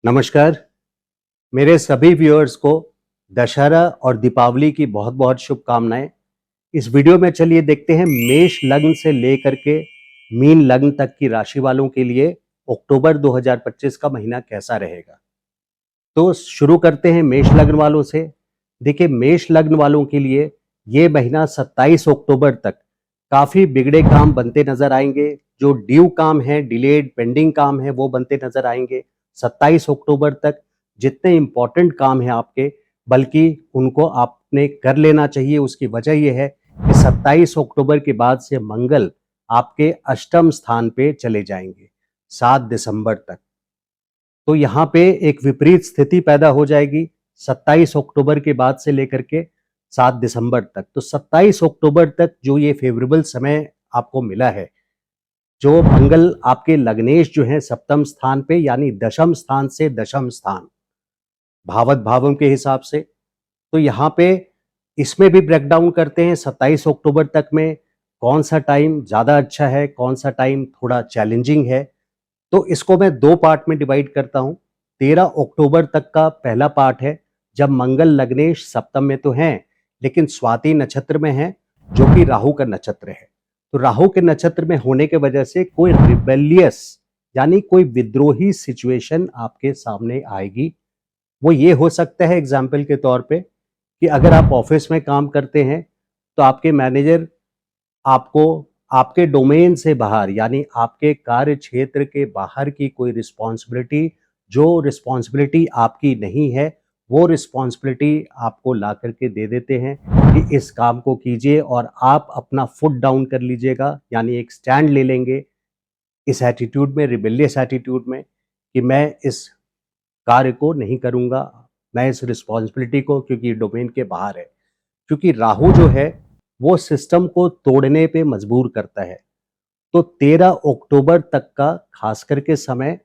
नमस्कार। मेरे सभी व्यूअर्स को दशहरा और दीपावली की बहुत बहुत शुभकामनाएं। इस वीडियो में चलिए देखते हैं मेष लग्न से लेकर के मीन लग्न तक की राशि वालों के लिए अक्टूबर 2025 का महीना कैसा रहेगा। तो शुरू करते हैं मेष लग्न वालों से। देखिए, मेष लग्न वालों के लिए ये महीना 27 अक्टूबर तक काफी बिगड़े काम बनते नजर आएंगे। जो ड्यू काम है, डिलेड पेंडिंग काम है, वो बनते नजर आएंगे 27 अक्टूबर तक। जितने इंपॉर्टेंट काम है आपके, बल्कि उनको आपने कर लेना चाहिए। उसकी वजह यह है कि 27 अक्टूबर के बाद से मंगल आपके अष्टम स्थान पे चले जाएंगे 7 दिसंबर तक। तो यहाँ पे एक विपरीत स्थिति पैदा हो जाएगी 27 अक्टूबर के बाद से लेकर के 7 दिसंबर तक। तो 27 अक्टूबर तक जो ये फेवरेबल समय आपको मिला है, जो मंगल आपके लग्नेश जो है सप्तम स्थान पे, यानी दशम स्थान से दशम स्थान भावत भावम के हिसाब से। तो यहाँ पे इसमें भी ब्रेकडाउन करते हैं 27 अक्टूबर तक में कौन सा टाइम ज़्यादा अच्छा है, कौन सा टाइम थोड़ा चैलेंजिंग है। तो इसको मैं दो पार्ट में डिवाइड करता हूं। 13 अक्टूबर तक का पहला पार्ट है जब मंगल लग्नेश सप्तम में तो हैं, लेकिन स्वाति नक्षत्र में है, जो कि राहु का नक्षत्र है। तो राहु के नक्षत्र में होने की वजह से कोई रिबेलियस यानी कोई विद्रोही सिचुएशन आपके सामने आएगी। वो ये हो सकता है एग्जाम्पल के तौर पे कि अगर आप ऑफिस में काम करते हैं तो आपके मैनेजर आपको आपके डोमेन से बाहर, यानी आपके कार्य क्षेत्र के बाहर की कोई रिस्पॉन्सिबिलिटी, जो रिस्पॉन्सिबिलिटी आपकी नहीं है, वो रिस्पॉन्सिबिलिटी आपको ला करके दे देते हैं कि इस काम को कीजिए, और आप अपना फुट डाउन कर लीजिएगा, यानी एक स्टैंड ले लेंगे इस एटीट्यूड में, रिबेलियस एटीट्यूड में, कि मैं इस कार्य को नहीं करूंगा, मैं इस रिस्पॉन्सिबिलिटी को, क्योंकि डोमेन के बाहर है। क्योंकि राहु जो है वो सिस्टम को तोड़ने पे मजबूर करता है। तो 13 अक्टूबर तक का खास करके समय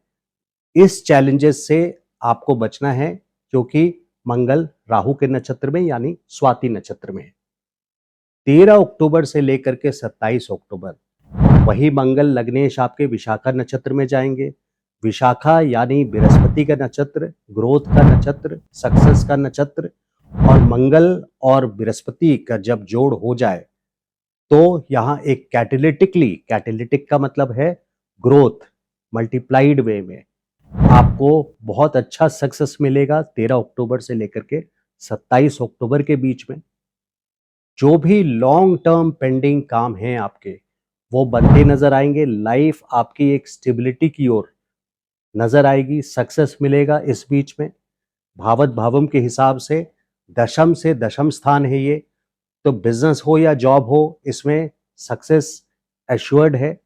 इस चैलेंजेस से आपको बचना है, क्योंकि मंगल राहु के नक्षत्र में यानी स्वाति नक्षत्र में है। 13 अक्टूबर से लेकर के 27 अक्टूबर वही मंगल लग्नेश आपके विशाखा नक्षत्र में जाएंगे। विशाखा यानी बृहस्पति का नक्षत्र, ग्रोथ का नक्षत्र, सक्सेस का नक्षत्र। और मंगल और बृहस्पति का जब जोड़ हो जाए तो यहाँ एक कैटेलिटिक का मतलब है ग्रोथ मल्टीप्लाइड वे में आपको बहुत अच्छा सक्सेस मिलेगा 13 अक्टूबर से लेकर के 27 अक्टूबर के बीच में। जो भी लॉन्ग टर्म पेंडिंग काम हैं आपके, वो बनते नजर आएंगे। लाइफ आपकी एक स्टेबिलिटी की ओर नजर आएगी, सक्सेस मिलेगा इस बीच में। भावत भावम के हिसाब से दशम स्थान है ये। तो बिजनेस हो या जॉब हो, इसमें सक्सेस एश्योर्ड है।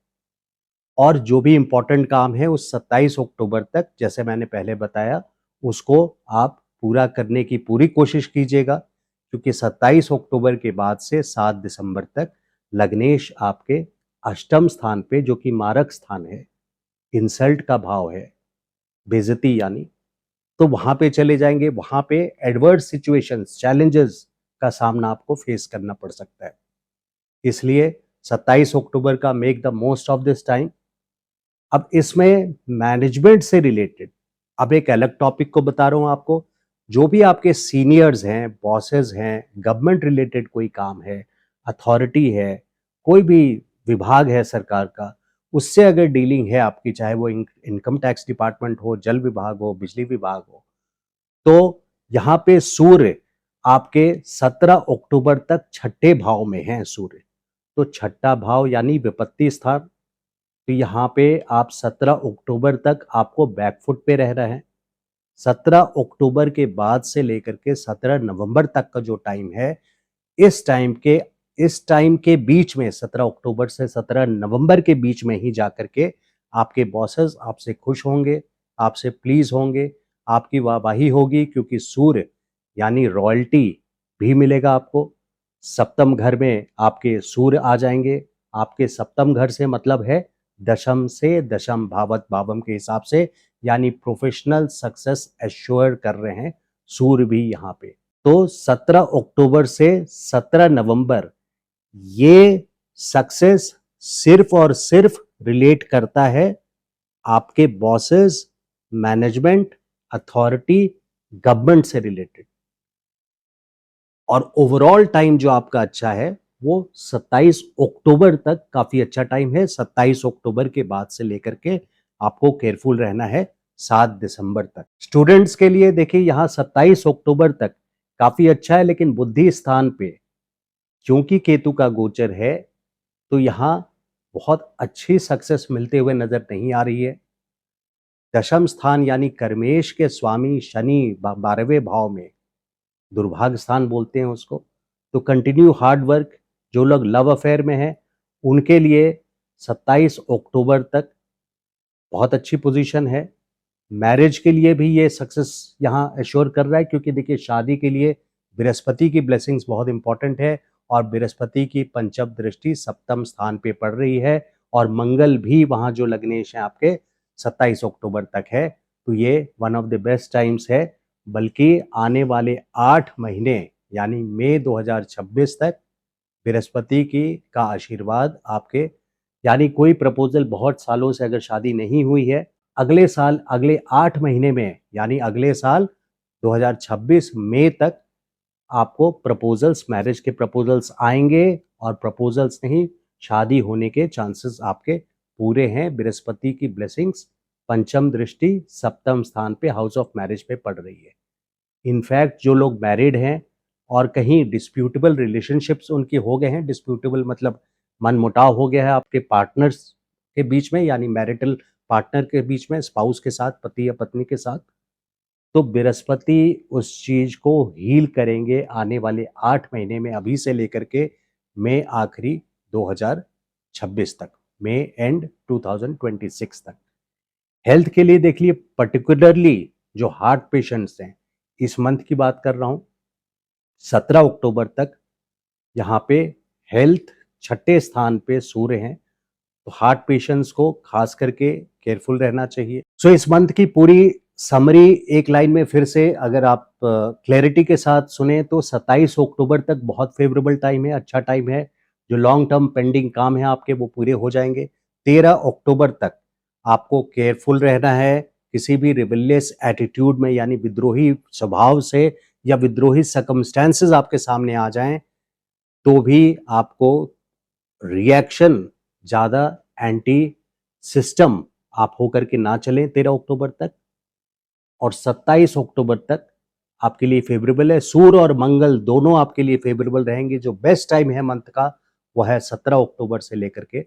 और जो भी इंपॉर्टेंट काम है उस 27 अक्टूबर तक, जैसे मैंने पहले बताया, उसको आप पूरा करने की पूरी कोशिश कीजिएगा, क्योंकि 27 अक्टूबर के बाद से 7 दिसंबर तक लग्नेश आपके अष्टम स्थान पे, जो कि मारक स्थान है, इंसल्ट का भाव है, बेइज्जती यानी, तो वहां पे चले जाएंगे। वहां पे एडवर्स सिचुएशंस, चैलेंजेस का सामना आपको फेस करना पड़ सकता है। इसलिए 27 अक्टूबर का make the most of this time. अब इसमें मैनेजमेंट से रिलेटेड अब एक अलग टॉपिक को बता रहा हूं आपको। जो भी आपके सीनियर्स हैं, बॉसेस हैं, गवर्नमेंट रिलेटेड कोई काम है, अथॉरिटी है, कोई भी विभाग है सरकार का, उससे अगर डीलिंग है आपकी, चाहे वो इनकम टैक्स डिपार्टमेंट हो, जल विभाग हो, बिजली विभाग हो, तो यहाँ पे सूर्य आपके 17 अक्टूबर तक छठे भाव में है सूर्य। तो छठा भाव यानी विपत्ति स्थान। तो यहाँ पे आप 17 अक्टूबर तक आपको बैकफुट पे रह रहे हैं। 17 अक्टूबर के बाद से लेकर के 17 नवंबर तक का जो टाइम है, इस टाइम के बीच में, 17 अक्टूबर से 17 नवंबर के बीच में ही जाकर के आपके बॉसेस आपसे खुश होंगे, आपसे प्लीज होंगे, आपकी वाहवाही होगी, क्योंकि सूर्य यानी रॉयल्टी भी मिलेगा आपको। सप्तम घर में आपके सूर्य आ जाएंगे। आपके सप्तम घर से मतलब है दशम से दशम भावत भावम के हिसाब से, यानी प्रोफेशनल सक्सेस एश्योर कर रहे हैं सूर्य भी यहाँ पे। तो 17 अक्टूबर से 17 नवंबर ये सक्सेस सिर्फ और सिर्फ रिलेट करता है आपके बॉसेस, मैनेजमेंट अथॉरिटी, गवर्नमेंट से रिलेटेड। और ओवरऑल टाइम जो आपका अच्छा है वो 27 अक्टूबर तक काफी अच्छा टाइम है। 27 अक्टूबर के बाद से लेकर के आपको केयरफुल रहना है 7 दिसंबर तक। स्टूडेंट्स के लिए देखिए यहाँ 27 अक्टूबर तक काफी अच्छा है, लेकिन बुद्धि स्थान पे क्योंकि केतु का गोचर है तो यहाँ बहुत अच्छी सक्सेस मिलते हुए नजर नहीं आ रही है। दशम स्थान यानी कर्मेश के स्वामी शनि 12वें भाव में, दुर्भाग्य स्थान बोलते हैं उसको, तो कंटिन्यू हार्ड वर्क। जो लोग लव अफेयर में हैं उनके लिए 27 अक्टूबर तक बहुत अच्छी पोजीशन है। मैरिज के लिए भी ये सक्सेस यहाँ एश्योर कर रहा है, क्योंकि देखिए शादी के लिए बृहस्पति की ब्लेसिंग्स बहुत इंपॉर्टेंट है और बृहस्पति की पंचम दृष्टि सप्तम स्थान पे पड़ रही है और मंगल भी वहाँ जो लग्नेश है आपके 27 अक्टूबर तक है। तो ये one of the best times है। बल्कि आने वाले 8 महीने यानी मई 2026 तक बृहस्पति की का आशीर्वाद आपके, यानी कोई प्रपोजल बहुत सालों से अगर शादी नहीं हुई है, अगले साल अगले 8 महीने में यानी अगले साल 2026 मई तक आपको प्रपोजल्स, मैरिज के प्रपोजल्स आएंगे और प्रपोजल्स नहीं, शादी होने के चांसेस आपके पूरे हैं। बृहस्पति की ब्लेसिंग्स पंचम दृष्टि सप्तम स्थान पे हाउस ऑफ मैरिज पे पड़ रही है। इनफैक्ट जो लोग मैरिड हैं और कहीं डिस्प्यूटेबल रिलेशनशिप्स उनके हो गए हैं, डिस्प्यूटेबल मतलब मनमुटाव हो गया है आपके पार्टनर्स के बीच में, यानी मैरिटल पार्टनर के बीच में, स्पाउस के साथ, पति या पत्नी के साथ, तो बृहस्पति उस चीज को हील करेंगे आने वाले 8 महीने में, अभी से लेकर के मई आखिरी 2026 तक, मई एंड 2026 तक। हेल्थ के लिए देख लिए, पर्टिकुलरली जो हार्ट पेशेंट्स हैं, इस मंथ की बात कर रहा हूं, 17 अक्टूबर तक यहाँ पे हेल्थ छठे स्थान पे सूर्य हैं, तो हार्ट पेशेंट्स को खास करके केयरफुल रहना चाहिए। सो इस मंथ की पूरी समरी एक लाइन में फिर से अगर आप क्लैरिटी के साथ सुने तो 27 अक्टूबर तक बहुत फेवरेबल टाइम है, अच्छा टाइम है। जो लॉन्ग टर्म पेंडिंग काम है आपके वो पूरे हो जाएंगे। 13 अक्टूबर तक आपको केयरफुल रहना है, किसी भी रिबेलियस एटीट्यूड में यानी विद्रोही स्वभाव से या विद्रोही सर्कमस्टेंसेस आपके सामने आ जाएं तो भी आपको रिएक्शन ज़्यादा एंटी सिस्टम आप होकर के ना चलें 13 अक्टूबर तक। और 27 अक्टूबर तक आपके लिए फेवरेबल है। सूर्य और मंगल दोनों आपके लिए फेवरेबल रहेंगे। जो बेस्ट टाइम है मंथ का वो है 17 अक्टूबर से लेकर के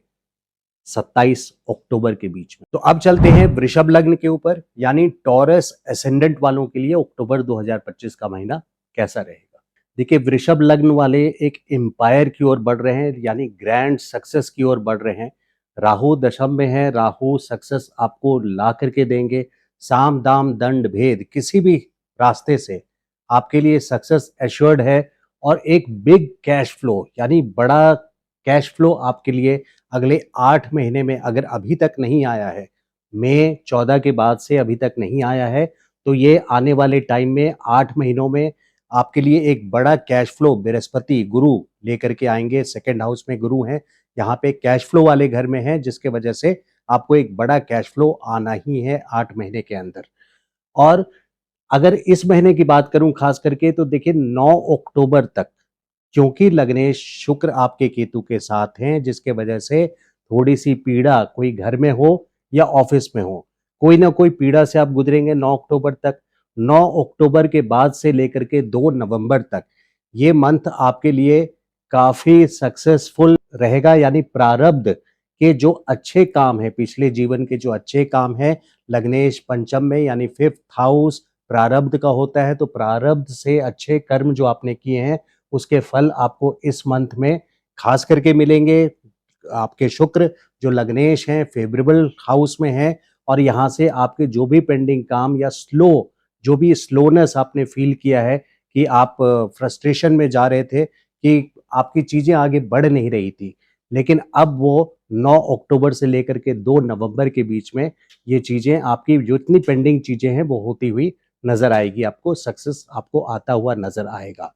27 अक्टूबर के बीच में। तो अब चलते हैं वृषभ लग्न के ऊपर, यानी टॉरस एसेंडेंट वालों के लिए अक्टूबर 2025 का महीना कैसा रहेगा। देखिए वृषभ लग्न वाले एक एम्पायर की ओर बढ़ रहे हैं, यानी ग्रैंड सक्सेस की ओर बढ़ रहे हैं। राहु दशम में है, राहु सक्सेस आपको ला करके देंगे। साम दाम दंड भेद किसी भी रास्ते से आपके लिए सक्सेस एश्योर्ड है। और एक बिग कैश फ्लो यानी बड़ा कैश फ्लो आपके लिए अगले 8 महीने में अगर अभी तक नहीं आया है, मई 14 के बाद से अभी तक नहीं आया है, तो ये आने वाले टाइम में 8 महीनों में आपके लिए एक बड़ा कैश फ्लो बृहस्पति गुरु लेकर के आएंगे। सेकंड हाउस में गुरु हैं, यहाँ पे कैश फ्लो वाले घर में है, जिसके वजह से आपको एक बड़ा कैश फ्लो आना ही है 8 महीने के अंदर। और अगर इस महीने की बात करूं खास करके तो देखिए 9 अक्टूबर तक, क्योंकि लग्नेश शुक्र आपके केतु के साथ हैं, जिसके वजह से थोड़ी सी पीड़ा कोई घर में हो या ऑफिस में हो, कोई ना कोई पीड़ा से आप गुजरेंगे 9 अक्टूबर तक। 9 अक्टूबर के बाद से लेकर के 2 नवंबर तक ये मंथ आपके लिए काफी सक्सेसफुल रहेगा, यानी प्रारब्ध के जो अच्छे काम है, पिछले जीवन के जो अच्छे काम है, लग्नेश पंचम में यानी 5th हाउस प्रारब्ध का होता है, तो प्रारब्ध से अच्छे कर्म जो आपने किए हैं उसके फल आपको इस मंथ में खास करके मिलेंगे। आपके शुक्र जो लग्नेश हैं फेवरेबल हाउस में हैं और यहाँ से आपके जो भी पेंडिंग काम या जो भी स्लोनेस आपने फील किया है कि आप फ्रस्ट्रेशन में जा रहे थे कि आपकी चीजें आगे बढ़ नहीं रही थी, लेकिन अब वो 9 अक्टूबर से लेकर के 2 नवंबर के बीच में ये चीजें आपकी जो इतनी पेंडिंग चीजें हैं वो होती हुई नजर आएगी, आपको सक्सेस आपको आता हुआ नजर आएगा।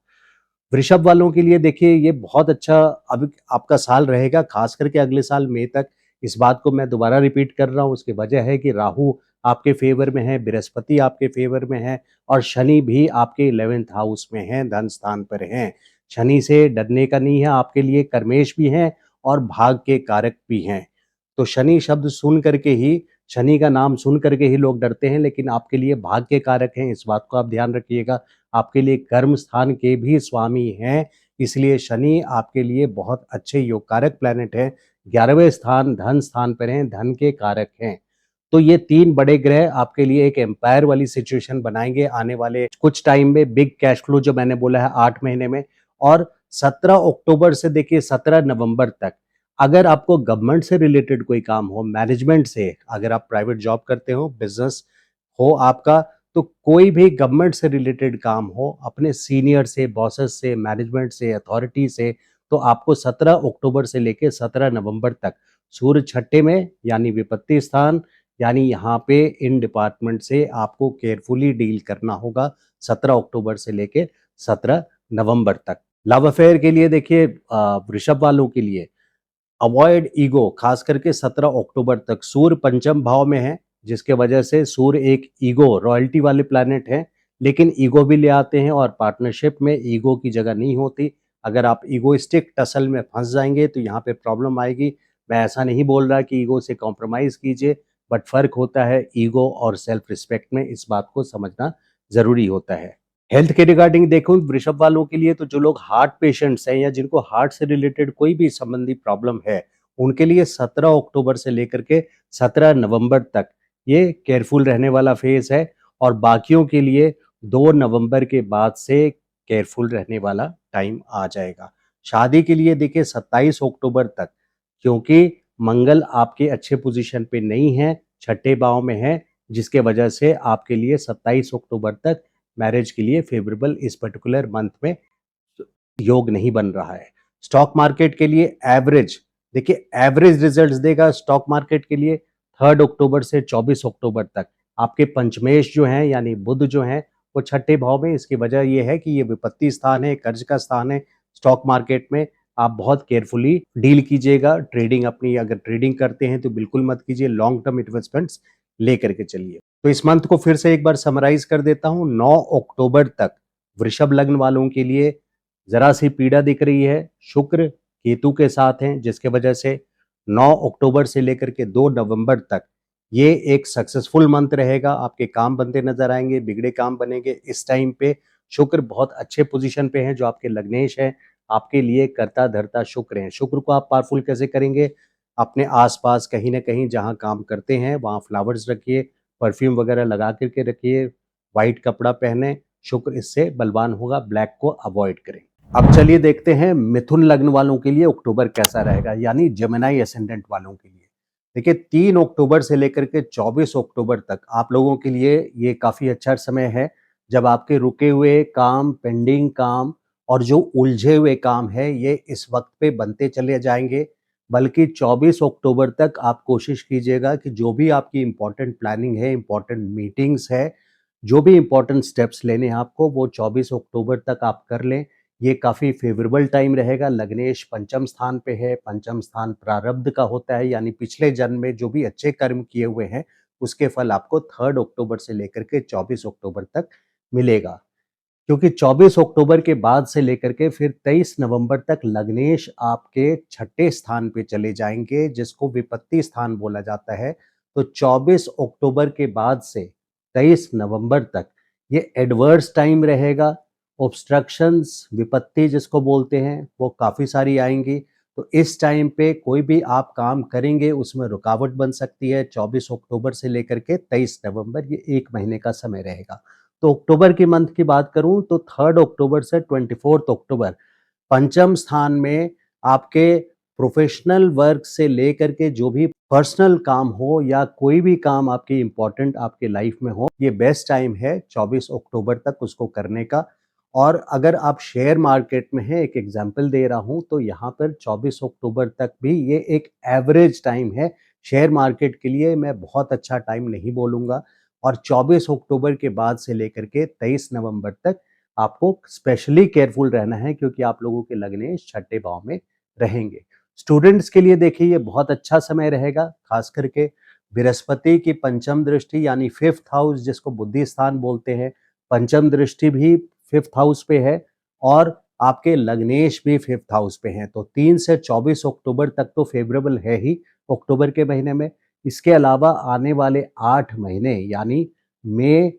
वृषभ वालों के लिए देखिए ये बहुत अच्छा अब आपका साल रहेगा, खास करके अगले साल मई तक इस बात को मैं दोबारा रिपीट कर रहा हूँ, उसकी वजह है कि राहु आपके फेवर में है, बृहस्पति आपके फेवर में है और शनि भी आपके 11th हाउस में है, धन स्थान पर हैं। शनि से डरने का नहीं है, आपके लिए कर्मेश भी हैं और भाग के कारक भी हैं। तो शनि शब्द सुन करके ही, शनि का नाम सुन करके ही लोग डरते हैं, लेकिन आपके लिए भाग्य के कारक हैं, इस बात को आप ध्यान रखिएगा। आपके लिए कर्म स्थान के भी स्वामी हैं, इसलिए शनि आपके लिए बहुत अच्छे योग कारक प्लैनेट है। 11वें स्थान धन स्थान पर हैं, धन के कारक हैं। तो ये 3 बड़े ग्रह आपके लिए एक एम्पायर वाली सिचुएशन बनाएंगे आने वाले कुछ टाइम में। बिग कैश फ्लो जो मैंने बोला है 8 महीने में। और 17 अक्टूबर से देखिए 17 नवंबर तक अगर आपको गवर्नमेंट से रिलेटेड कोई काम हो, मैनेजमेंट से, अगर आप प्राइवेट जॉब करते हो, बिजनेस हो आपका, तो कोई भी गवर्नमेंट से रिलेटेड काम हो, अपने सीनियर से, बॉसेस से, मैनेजमेंट से, अथॉरिटी से, तो आपको 17 अक्टूबर से लेकर 17 नवंबर तक सूर्य छठे में यानी विपत्ति स्थान, यानी यहाँ पे इन डिपार्टमेंट से आपको केयरफुली डील करना होगा 17 अक्टूबर से लेके 17 नवंबर तक। लव अफेयर के लिए देखिए वृषभ वालों के लिए अवॉइड ईगो, खास करके 17 अक्टूबर तक सूर्य पंचम भाव में है, जिसके वजह से सूर्य एक ईगो रॉयल्टी वाले प्लैनेट है, लेकिन ईगो भी ले आते हैं और पार्टनरशिप में ईगो की जगह नहीं होती। अगर आप ईगोइस्टिक टसल में फंस जाएंगे तो यहाँ पे प्रॉब्लम आएगी। मैं ऐसा नहीं बोल रहा कि ईगो से कॉम्प्रोमाइज कीजिए, बट फर्क होता है ईगो और सेल्फ रिस्पेक्ट में, इस बात को समझना जरूरी होता है। हेल्थ के रिगार्डिंग देखूं वृषभ वालों के लिए, तो जो लोग हार्ट पेशेंट्स हैं या जिनको हार्ट से रिलेटेड कोई भी संबंधी प्रॉब्लम है, उनके लिए 17 अक्टूबर से लेकर के 17 नवंबर तक ये केयरफुल रहने वाला फेज है। और बाकियों के लिए 2 नवंबर के बाद से केयरफुल रहने वाला टाइम आ जाएगा। शादी के लिए देखिए 27 अक्टूबर तक, क्योंकि मंगल आपके अच्छे पोजीशन पे नहीं है, छठे भाव में है, जिसके वजह से आपके लिए 27 अक्टूबर तक मैरिज के लिए फेवरेबल इस पर्टिकुलर मंथ में योग नहीं बन रहा है। स्टॉक मार्केट के लिए एवरेज, देखिए एवरेज रिजल्ट्स देगा स्टॉक मार्केट के लिए 3 अक्टूबर से 24 अक्टूबर तक। आपके पंचमेश जो हैं यानी बुध जो हैं वो छठे भाव में, इसकी वजह ये है कि ये विपत्ति स्थान है, कर्ज का स्थान है। स्टॉक मार्केट में आप बहुत केयरफुली डील कीजिएगा। ट्रेडिंग अपनी अगर ट्रेडिंग करते हैं तो बिल्कुल मत कीजिए, लॉन्ग टर्म इन्वेस्टमेंट्स लेकर के चलिए। तो इस मंथ को फिर से एक बार समराइज कर देता हूं। 9 अक्टूबर तक वृषभ लग्न वालों के लिए जरा सी पीड़ा दिख रही है, शुक्र केतु के साथ हैं, जिसके वजह से 9 अक्टूबर से लेकर के 2 नवंबर तक ये एक सक्सेसफुल मंथ रहेगा। आपके काम बनते नजर आएंगे, बिगड़े काम बनेंगे। इस टाइम पे शुक्र बहुत अच्छे पोजीशन पे है, जो आपके लग्नेश है, आपके लिए करता धरता शुक्र है। शुक्र को आप पावरफुल कैसे करेंगे? अपने आसपास कहीं ना कहीं जहां काम करते हैं वहां फ्लावर्स रखिए, परफ्यूम वगैरह लगा करके रखिए, वाइट कपड़ा पहने, शुक्र इससे बलवान होगा। ब्लैक को अवॉइड करें। अब चलिए देखते हैं मिथुन लग्न वालों के लिए अक्टूबर कैसा रहेगा, यानी जेमिनी एसेंडेंट वालों के लिए। देखिए 3 अक्टूबर से लेकर के 24 अक्टूबर तक आप लोगों के लिए ये काफी अच्छा समय है, जब आपके रुके हुए काम, पेंडिंग काम और जो उलझे हुए काम है ये इस वक्त पे बनते चले जाएंगे। बल्कि 24 अक्टूबर तक आप कोशिश कीजिएगा कि जो भी आपकी इंपॉर्टेंट प्लानिंग है, इंपॉर्टेंट मीटिंग्स है, जो भी इंपॉर्टेंट स्टेप्स लेने हैं आपको, वो 24 अक्टूबर तक आप कर लें। ये काफ़ी फेवरेबल टाइम रहेगा। लग्नेश पंचम स्थान पे है, पंचम स्थान प्रारब्ध का होता है, यानी पिछले जन्म में जो भी अच्छे कर्म किए हुए हैं उसके फल आपको 3 अक्टूबर से लेकर के 24 अक्टूबर तक मिलेगा। क्योंकि 24 अक्टूबर के बाद से लेकर के फिर 23 नवंबर तक लग्नेश आपके छठे स्थान पे चले जाएंगे, जिसको विपत्ति स्थान बोला जाता है। तो 24 अक्टूबर के बाद से 23 नवंबर तक ये एडवर्स टाइम रहेगा। ऑब्स्ट्रक्शंस, विपत्ति जिसको बोलते हैं, वो काफ़ी सारी आएंगी। तो इस टाइम पे कोई भी आप काम करेंगे उसमें रुकावट बन सकती है। 24 अक्टूबर से लेकर के 23 नवंबर ये 1 महीने का समय रहेगा। तो अक्टूबर की मंथ की बात करूं तो 3 अक्टूबर से 24 अक्टूबर पंचम स्थान में आपके प्रोफेशनल वर्क से लेकर के जो भी पर्सनल काम हो या कोई भी काम आपकी इंपॉर्टेंट आपके लाइफ में हो, ये बेस्ट टाइम है 24 अक्टूबर तक उसको करने का। और अगर आप शेयर मार्केट में हैं, एक एग्जांपल दे रहा हूं, तो यहाँ पर 24 अक्टूबर तक भी ये एक एवरेज टाइम है। शेयर मार्केट के लिए मैं बहुत अच्छा टाइम नहीं बोलूँगा। और 24 अक्टूबर के बाद से लेकर के 23 नवंबर तक आपको स्पेशली केयरफुल रहना है, क्योंकि आप लोगों के लग्नेश छठे भाव में रहेंगे। स्टूडेंट्स के लिए देखिए ये बहुत अच्छा समय रहेगा, खास करके बृहस्पति की पंचम दृष्टि यानी फिफ्थ हाउस जिसको बुद्धि स्थान बोलते हैं, पंचम दृष्टि भी फिफ्थ हाउस पे है और आपके लग्नेश भी फिफ्थ हाउस पे हैं। तो 3 से 24 अक्टूबर तक तो फेवरेबल है ही अक्टूबर के महीने में। इसके अलावा आने वाले 8 महीने यानी मई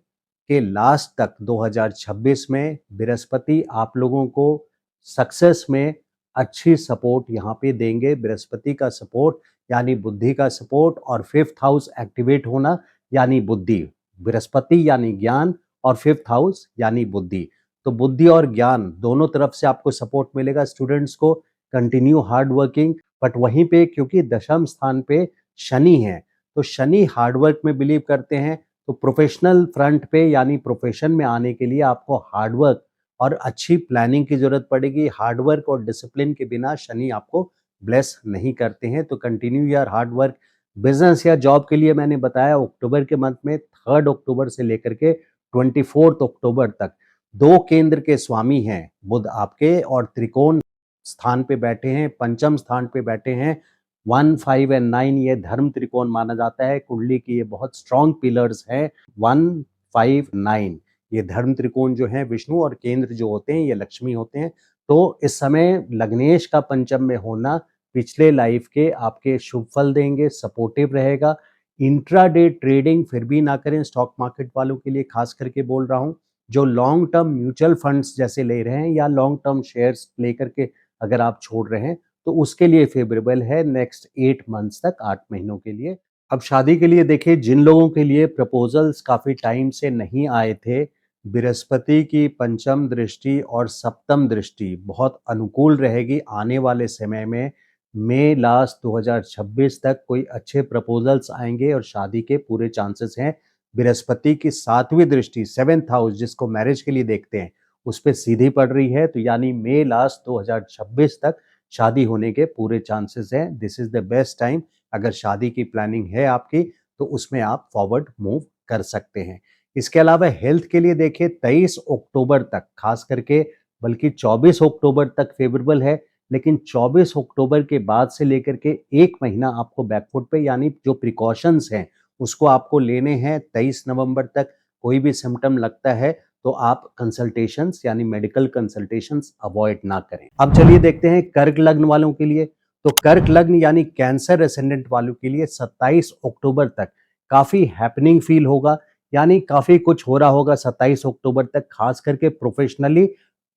के लास्ट तक 2026 में बृहस्पति आप लोगों को सक्सेस में अच्छी सपोर्ट यहाँ पे देंगे। बृहस्पति का सपोर्ट यानी बुद्धि का सपोर्ट और फिफ्थ हाउस एक्टिवेट होना यानी बुद्धि, बृहस्पति यानी ज्ञान और फिफ्थ हाउस यानी बुद्धि। तो बुद्धि और ज्ञान दोनों तरफ से आपको सपोर्ट मिलेगा स्टूडेंट्स को। कंटिन्यू हार्ड वर्किंग, बट वहीं पे क्योंकि दशम स्थान पे शनि है तो शनि हार्ड वर्क में बिलीव करते हैं। तो प्रोफेशनल फ्रंट पे यानी प्रोफेशन में आने के लिए आपको हार्ड वर्क और अच्छी प्लानिंग की जरूरत पड़ेगी। हार्ड वर्क और डिसिप्लिन के बिना शनि आपको ब्लेस नहीं करते हैं। तो कंटिन्यू यार हार्ड वर्क। बिजनेस या जॉब के लिए मैंने बताया अक्टूबर के मंथ में 3 अक्टूबर से लेकर के 24 अक्टूबर तक 2 केंद्र के स्वामी हैं बुध आपके और त्रिकोण स्थान पे बैठे हैं, पंचम स्थान पे बैठे हैं। 1, 5 एंड 9 ये धर्म त्रिकोण माना जाता है। कुंडली की ये बहुत स्ट्रॉन्ग पिलर्स हैं। 1, 5, 9 ये धर्म त्रिकोण जो है विष्णु और केंद्र जो होते हैं ये लक्ष्मी होते हैं। तो इस समय लग्नेश का पंचम में होना पिछले लाइफ के आपके शुभ फल देंगे, सपोर्टिव रहेगा। इंट्राडे ट्रेडिंग फिर भी ना करें, स्टॉक मार्केट वालों के लिए खास करके बोल रहा हूँ। जो लॉन्ग टर्म म्यूचुअल फंड्स जैसे ले रहे हैं या लॉन्ग टर्म शेयर्स लेकर के अगर आप छोड़ रहे हैं तो उसके लिए फेवरेबल है नेक्स्ट 8 मंथ्स तक, 8 महीनों के लिए। अब शादी के लिए देखिए जिन लोगों के लिए प्रपोजल्स काफी टाइम से नहीं आए थे, बृहस्पति की पंचम दृष्टि और सप्तम दृष्टि बहुत अनुकूल रहेगी आने वाले समय में। मई लास्ट 2026 तक कोई अच्छे प्रपोजल्स आएंगे और शादी के पूरे चांसेस हैं। बृहस्पति की 7वीं दृष्टि 7th हाउस जिसको मैरिज के लिए देखते हैं उस पर सीधी पड़ रही है। तो यानी मई लास्ट 2026 तक शादी होने के पूरे चांसेस हैं। This is the best time. अगर शादी की प्लानिंग है आपकी तो उसमें आप फॉरवर्ड मूव कर सकते हैं। इसके अलावा हेल्थ के लिए देखिए 23 अक्टूबर तक खास करके, बल्कि 24 अक्टूबर तक फेवरेबल है। लेकिन 24 अक्टूबर के बाद से लेकर के 1 महीना आपको बैकफुट पे यानी जो प्रिकॉशंस हैं उसको आपको लेने हैं। 23 नवंबर तक कोई भी सिम्टम लगता है तो आप कंसल्टेशंस यानी मेडिकल कंसल्टेशंस अवॉइड ना करें। अब चलिए देखते हैं कर्क लग्न वालों के लिए। तो कर्क लग्न यानी कैंसर एसेंडेंट वालों के लिए 27 अक्टूबर तक काफी हैपनिंग फील होगा, यानी काफी कुछ हो रहा होगा 27 अक्टूबर तक, खास करके professionally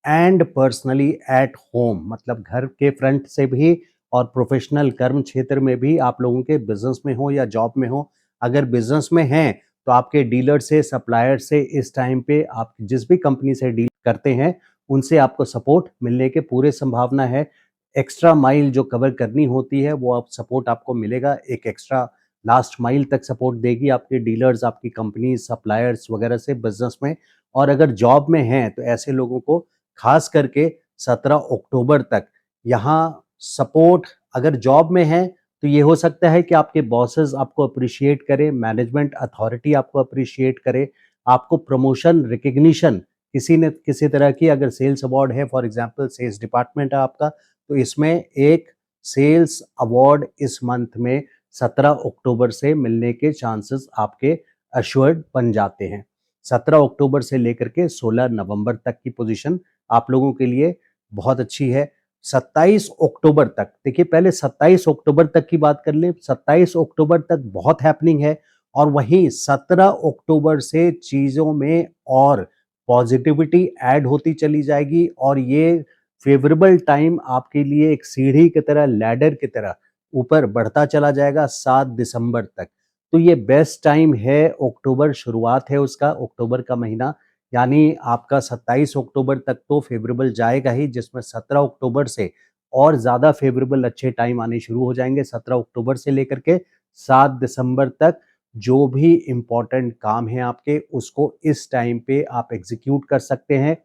and personally at home, मतलब घर के फ्रंट से भी और प्रोफेशनल कर्म क्षेत्र में भी आप लोगों के बिजनेस में हो या जॉब में हो। अगर बिजनेस में हैं तो आपके डीलर से, सप्लायर से इस टाइम पे आप जिस भी कंपनी से डील करते हैं उनसे आपको सपोर्ट मिलने के पूरे संभावना है। एक्स्ट्रा माइल जो कवर करनी होती है वो आप सपोर्ट आपको मिलेगा। एक एक्स्ट्रा लास्ट माइल तक सपोर्ट देगी आपके डीलर्स, आपकी कंपनी, सप्लायर्स वगैरह से बिजनेस में। और अगर जॉब में हैं तो ऐसे लोगों को खास करके 17 अक्टूबर तक यहाँ सपोर्ट, अगर जॉब में है तो ये हो सकता है कि आपके बॉसेस आपको अप्रिशिएट करें, मैनेजमेंट अथॉरिटी आपको अप्रिशिएट करे, आपको प्रमोशन रिकग्निशन किसी न किसी तरह की, अगर सेल्स अवार्ड है, फॉर एग्जांपल सेल्स डिपार्टमेंट है आपका, तो इसमें एक सेल्स अवार्ड इस मंथ में 17 अक्टूबर से मिलने के चांसेस आपके अश्योर्ड बन जाते हैं। 17 अक्टूबर से लेकर के 16 नवंबर तक की पोजीशन आप लोगों के लिए बहुत अच्छी है। 27 अक्टूबर तक देखिए, पहले 27 अक्टूबर तक की बात कर लें। 27 अक्टूबर तक बहुत हैपनिंग है और वहीं 17 अक्टूबर से चीजों में और पॉजिटिविटी ऐड होती चली जाएगी और ये फेवरेबल टाइम आपके लिए एक सीढ़ी की तरह, लैडर की तरह ऊपर बढ़ता चला जाएगा 7 दिसंबर तक। तो ये बेस्ट टाइम है। अक्टूबर शुरुआत है उसका, अक्टूबर का महीना, यानी आपका 27 अक्टूबर तक तो फेवरेबल जाएगा ही, जिसमें 17 अक्टूबर से और ज्यादा फेवरेबल अच्छे टाइम आने शुरू हो जाएंगे। 17 अक्टूबर से लेकर के 7 दिसंबर तक जो भी इंपॉर्टेंट काम है आपके उसको इस टाइम पे आप एग्जीक्यूट कर सकते हैं।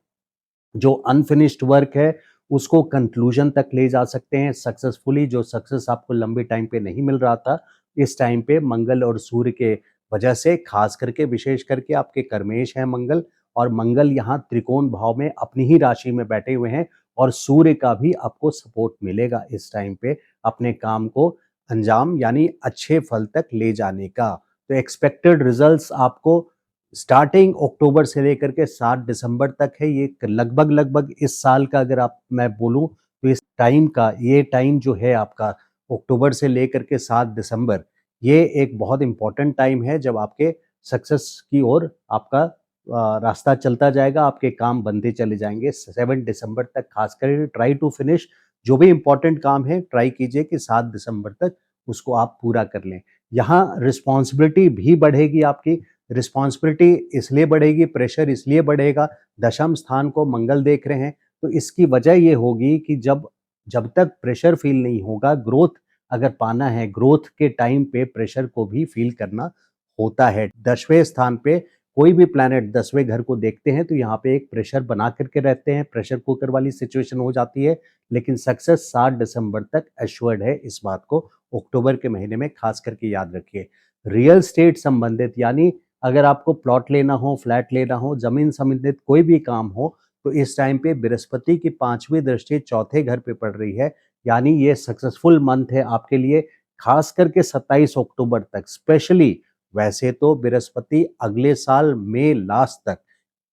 जो अनफिनिश्ड वर्क है उसको कंक्लूजन तक ले जा सकते हैं सक्सेसफुली। जो सक्सेस आपको लंबे टाइम पे नहीं मिल रहा था, इस टाइम पे मंगल और सूर्य के वजह से, खास करके विशेष करके आपके कर्मेश हैं मंगल, और मंगल यहाँ त्रिकोण भाव में अपनी ही राशि में बैठे हुए हैं। और सूर्य का भी आपको सपोर्ट मिलेगा इस टाइम पे अपने काम को अंजाम यानी अच्छे फल तक ले जाने का। तो एक्सपेक्टेड रिजल्ट्स आपको स्टार्टिंग अक्टूबर से लेकर के 7 दिसंबर तक है। ये लगभग लगभग इस साल का अगर आप मैं बोलूं तो इस टाइम का ये टाइम जो है आपका अक्टूबर से लेकर के 7 दिसंबर, ये एक बहुत इंपॉर्टेंट टाइम है जब आपके सक्सेस की ओर आपका रास्ता चलता जाएगा, आपके काम बनते चले जाएंगे। 7 दिसंबर तक खास कर ट्राई टू फिनिश, जो भी इंपॉर्टेंट काम है ट्राई कीजिए कि 7 दिसंबर तक उसको आप पूरा कर लें। यहाँ रिस्पॉन्सिबिलिटी भी बढ़ेगी आपकी। रिस्पॉन्सिबिलिटी इसलिए बढ़ेगी, प्रेशर इसलिए बढ़ेगा, दशम स्थान को मंगल देख रहे हैं, तो इसकी वजह ये होगी कि जब जब तक प्रेशर फील नहीं होगा, ग्रोथ अगर पाना है, ग्रोथ के टाइम पे प्रेशर को भी फील करना होता है। 10वें स्थान पे कोई भी प्लैनेट 10वें घर को देखते हैं तो यहाँ पे एक प्रेशर बना करके रहते हैं, प्रेशर कुकर वाली सिचुएशन हो जाती है। लेकिन सक्सेस 7 दिसंबर तक एश्योर्ड है, इस बात को अक्टूबर के महीने में खास करके याद रखिए। रियल स्टेट संबंधित यानी अगर आपको प्लॉट लेना हो, फ्लैट लेना हो, जमीन संबंधित कोई भी काम हो, तो इस टाइम पे बृहस्पति की 5वीं दृष्टि चौथे घर पे पड़ रही है, यानी ये सक्सेसफुल मंथ है आपके लिए, खास करके 27 अक्टूबर तक स्पेशली। वैसे तो बृहस्पति अगले साल मई लास्ट तक,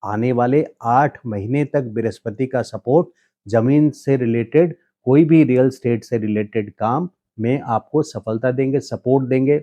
आने वाले 8 महीने तक बृहस्पति का सपोर्ट जमीन से रिलेटेड कोई भी रियल स्टेट से रिलेटेड काम में आपको सफलता देंगे, सपोर्ट देंगे।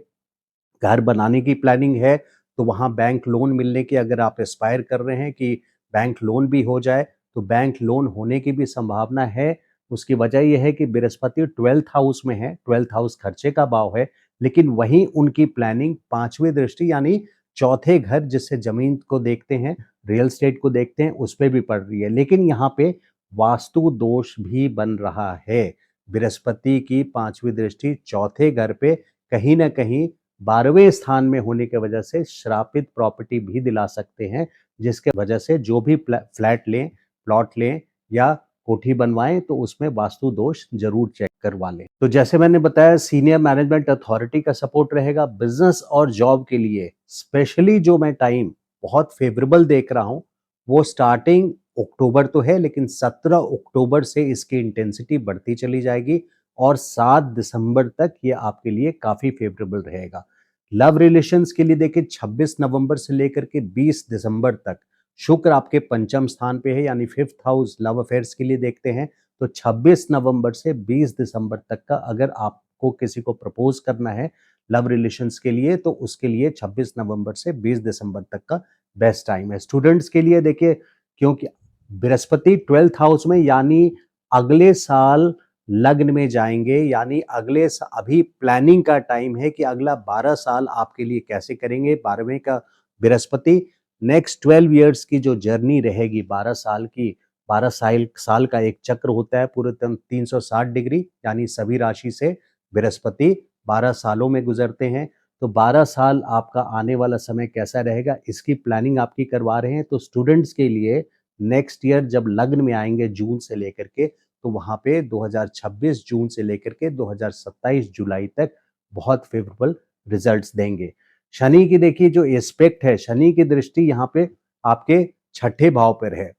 घर बनाने की प्लानिंग है तो वहाँ बैंक लोन मिलने की अगर आप एस्पायर कर रहे हैं कि बैंक लोन भी हो जाए, तो बैंक लोन होने की भी संभावना है। उसकी वजह यह है कि बृहस्पति 12th हाउस में है, 12th हाउस खर्चे का भाव है, लेकिन वहीं उनकी प्लानिंग 5वीं दृष्टि यानी चौथे घर जिससे जमीन को देखते हैं, रियल स्टेट को देखते हैं, उस पर भी पड़ रही है। लेकिन यहाँ पे वास्तु दोष भी बन रहा है। बृहस्पति की 5वीं दृष्टि चौथे घर पे कहीं ना कहीं 12वें स्थान में होने की वजह से श्रापित प्रॉपर्टी भी दिला सकते हैं, जिसके वजह से जो भी फ्लैट लें, प्लॉट लें या कोठी बनवाएं तो उसमें वास्तु दोष जरूर चेक करवा लें। तो जैसे मैंने बताया, सीनियर मैनेजमेंट अथॉरिटी का सपोर्ट रहेगा बिजनेस और जॉब के लिए। स्पेशली जो मैं टाइम बहुत फेवरेबल देख रहा हूं वो स्टार्टिंग अक्टूबर तो है, लेकिन 17 अक्टूबर से इसकी इंटेंसिटी बढ़ती चली जाएगी और 7 दिसंबर तक ये आपके लिए काफी फेवरेबल रहेगा। लव रिलेशंस के लिए देखिए 26 नवंबर से लेकर के 20 दिसंबर तक शुक्र आपके पंचम स्थान पे है, यानी 5th हाउस लव अफेयर्स के लिए देखते हैं। तो 26 नवंबर से 20 दिसंबर तक का अगर आपको किसी को प्रपोज करना है लव रिलेशंस के लिए, तो उसके लिए 26 नवंबर से 20 दिसंबर तक का बेस्ट टाइम है। स्टूडेंट्स के लिए देखिए, क्योंकि बृहस्पति 12th हाउस में यानी अगले साल लग्न में जाएंगे, यानी अभी प्लानिंग का टाइम है कि अगला 12 साल आपके लिए कैसे करेंगे। 12वें का बृहस्पति नेक्स्ट 12 इयर्स की जो जर्नी रहेगी, 12 साल की, 12 साल का एक चक्र होता है पूरे 360 डिग्री, यानी सभी राशि से बृहस्पति 12 सालों में गुजरते हैं। तो 12 साल आपका आने वाला समय कैसा रहेगा, इसकी प्लानिंग आपकी करवा रहे हैं। तो स्टूडेंट्स के लिए नेक्स्ट ईयर जब लग्न में आएंगे जून से लेकर के, तो वहां पे 2026 जून से लेकर के 2027 जुलाई तक बहुत फेवरेबल रिजल्ट्स देंगे। शनि की देखिए जो एस्पेक्ट है, शनि की दृष्टि यहाँ पे आपके छठे भाव पर है।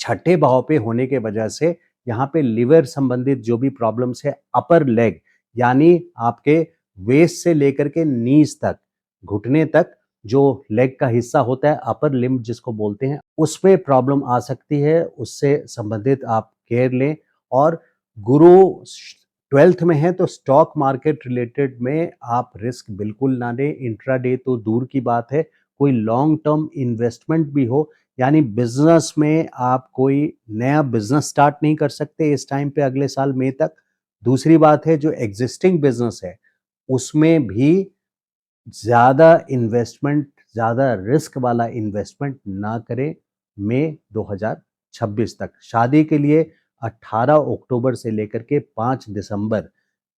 छठे भाव पे होने के वजह से यहाँ पे लिवर संबंधित जो भी प्रॉब्लम्स है, अपर लेग यानी आपके वेस्ट से लेकर के नीज तक, घुटने तक जो लेग का हिस्सा होता है, अपर लिम्ब जिसको बोलते हैं, उसमें प्रॉब्लम आ सकती है। उससे संबंधित आप केयर लें। और गुरु 12th में है तो स्टॉक मार्केट रिलेटेड में आप रिस्क बिल्कुल ना लें। इंट्राडे तो दूर की बात है, कोई लॉन्ग टर्म इन्वेस्टमेंट भी हो, यानी बिजनेस में आप कोई नया बिजनेस स्टार्ट नहीं कर सकते इस टाइम पे अगले साल मई तक। दूसरी बात है जो एग्जिस्टिंग बिजनेस है उसमें भी ज्यादा इन्वेस्टमेंट, ज्यादा रिस्क वाला इन्वेस्टमेंट ना करें मई 2026 तक। शादी के लिए 18 अक्टूबर से लेकर के 5 दिसंबर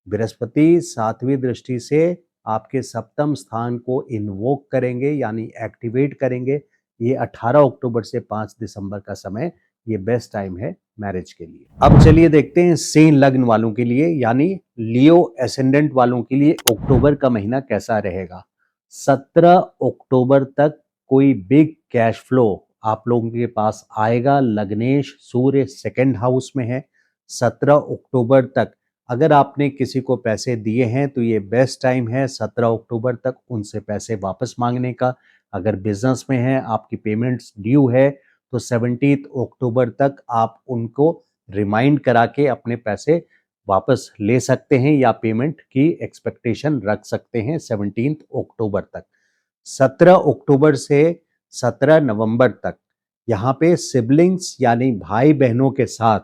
बृहस्पति 7वीं दृष्टि से आपके सप्तम स्थान को इन्वोक करेंगे, यानी एक्टिवेट करेंगे। ये 18 अक्टूबर से 5 दिसंबर का समय ये बेस्ट टाइम है मैरिज के लिए। अब चलिए देखते हैं सिंह लग्न वालों के लिए यानी लियो एसेंडेंट वालों के लिए अक्टूबर का महीना कैसा रहेगा। 17 अक्टूबर तक कोई बिग कैश फ्लो आप लोगों के पास आएगा। लग्नेश सूर्य सेकंड हाउस में है। 17 अक्टूबर तक अगर आपने किसी को पैसे दिए हैं तो ये बेस्ट टाइम है 17 अक्टूबर तक उनसे पैसे वापस मांगने का। अगर बिजनेस में है, आपकी पेमेंट्स ड्यू है, तो 17 अक्टूबर तक आप उनको रिमाइंड करा के अपने पैसे वापस ले सकते हैं या पेमेंट की एक्सपेक्टेशन रख सकते हैं 17 अक्टूबर तक। 17 अक्टूबर से 17 नवंबर तक यहाँ पे सिबलिंग्स यानी भाई बहनों के साथ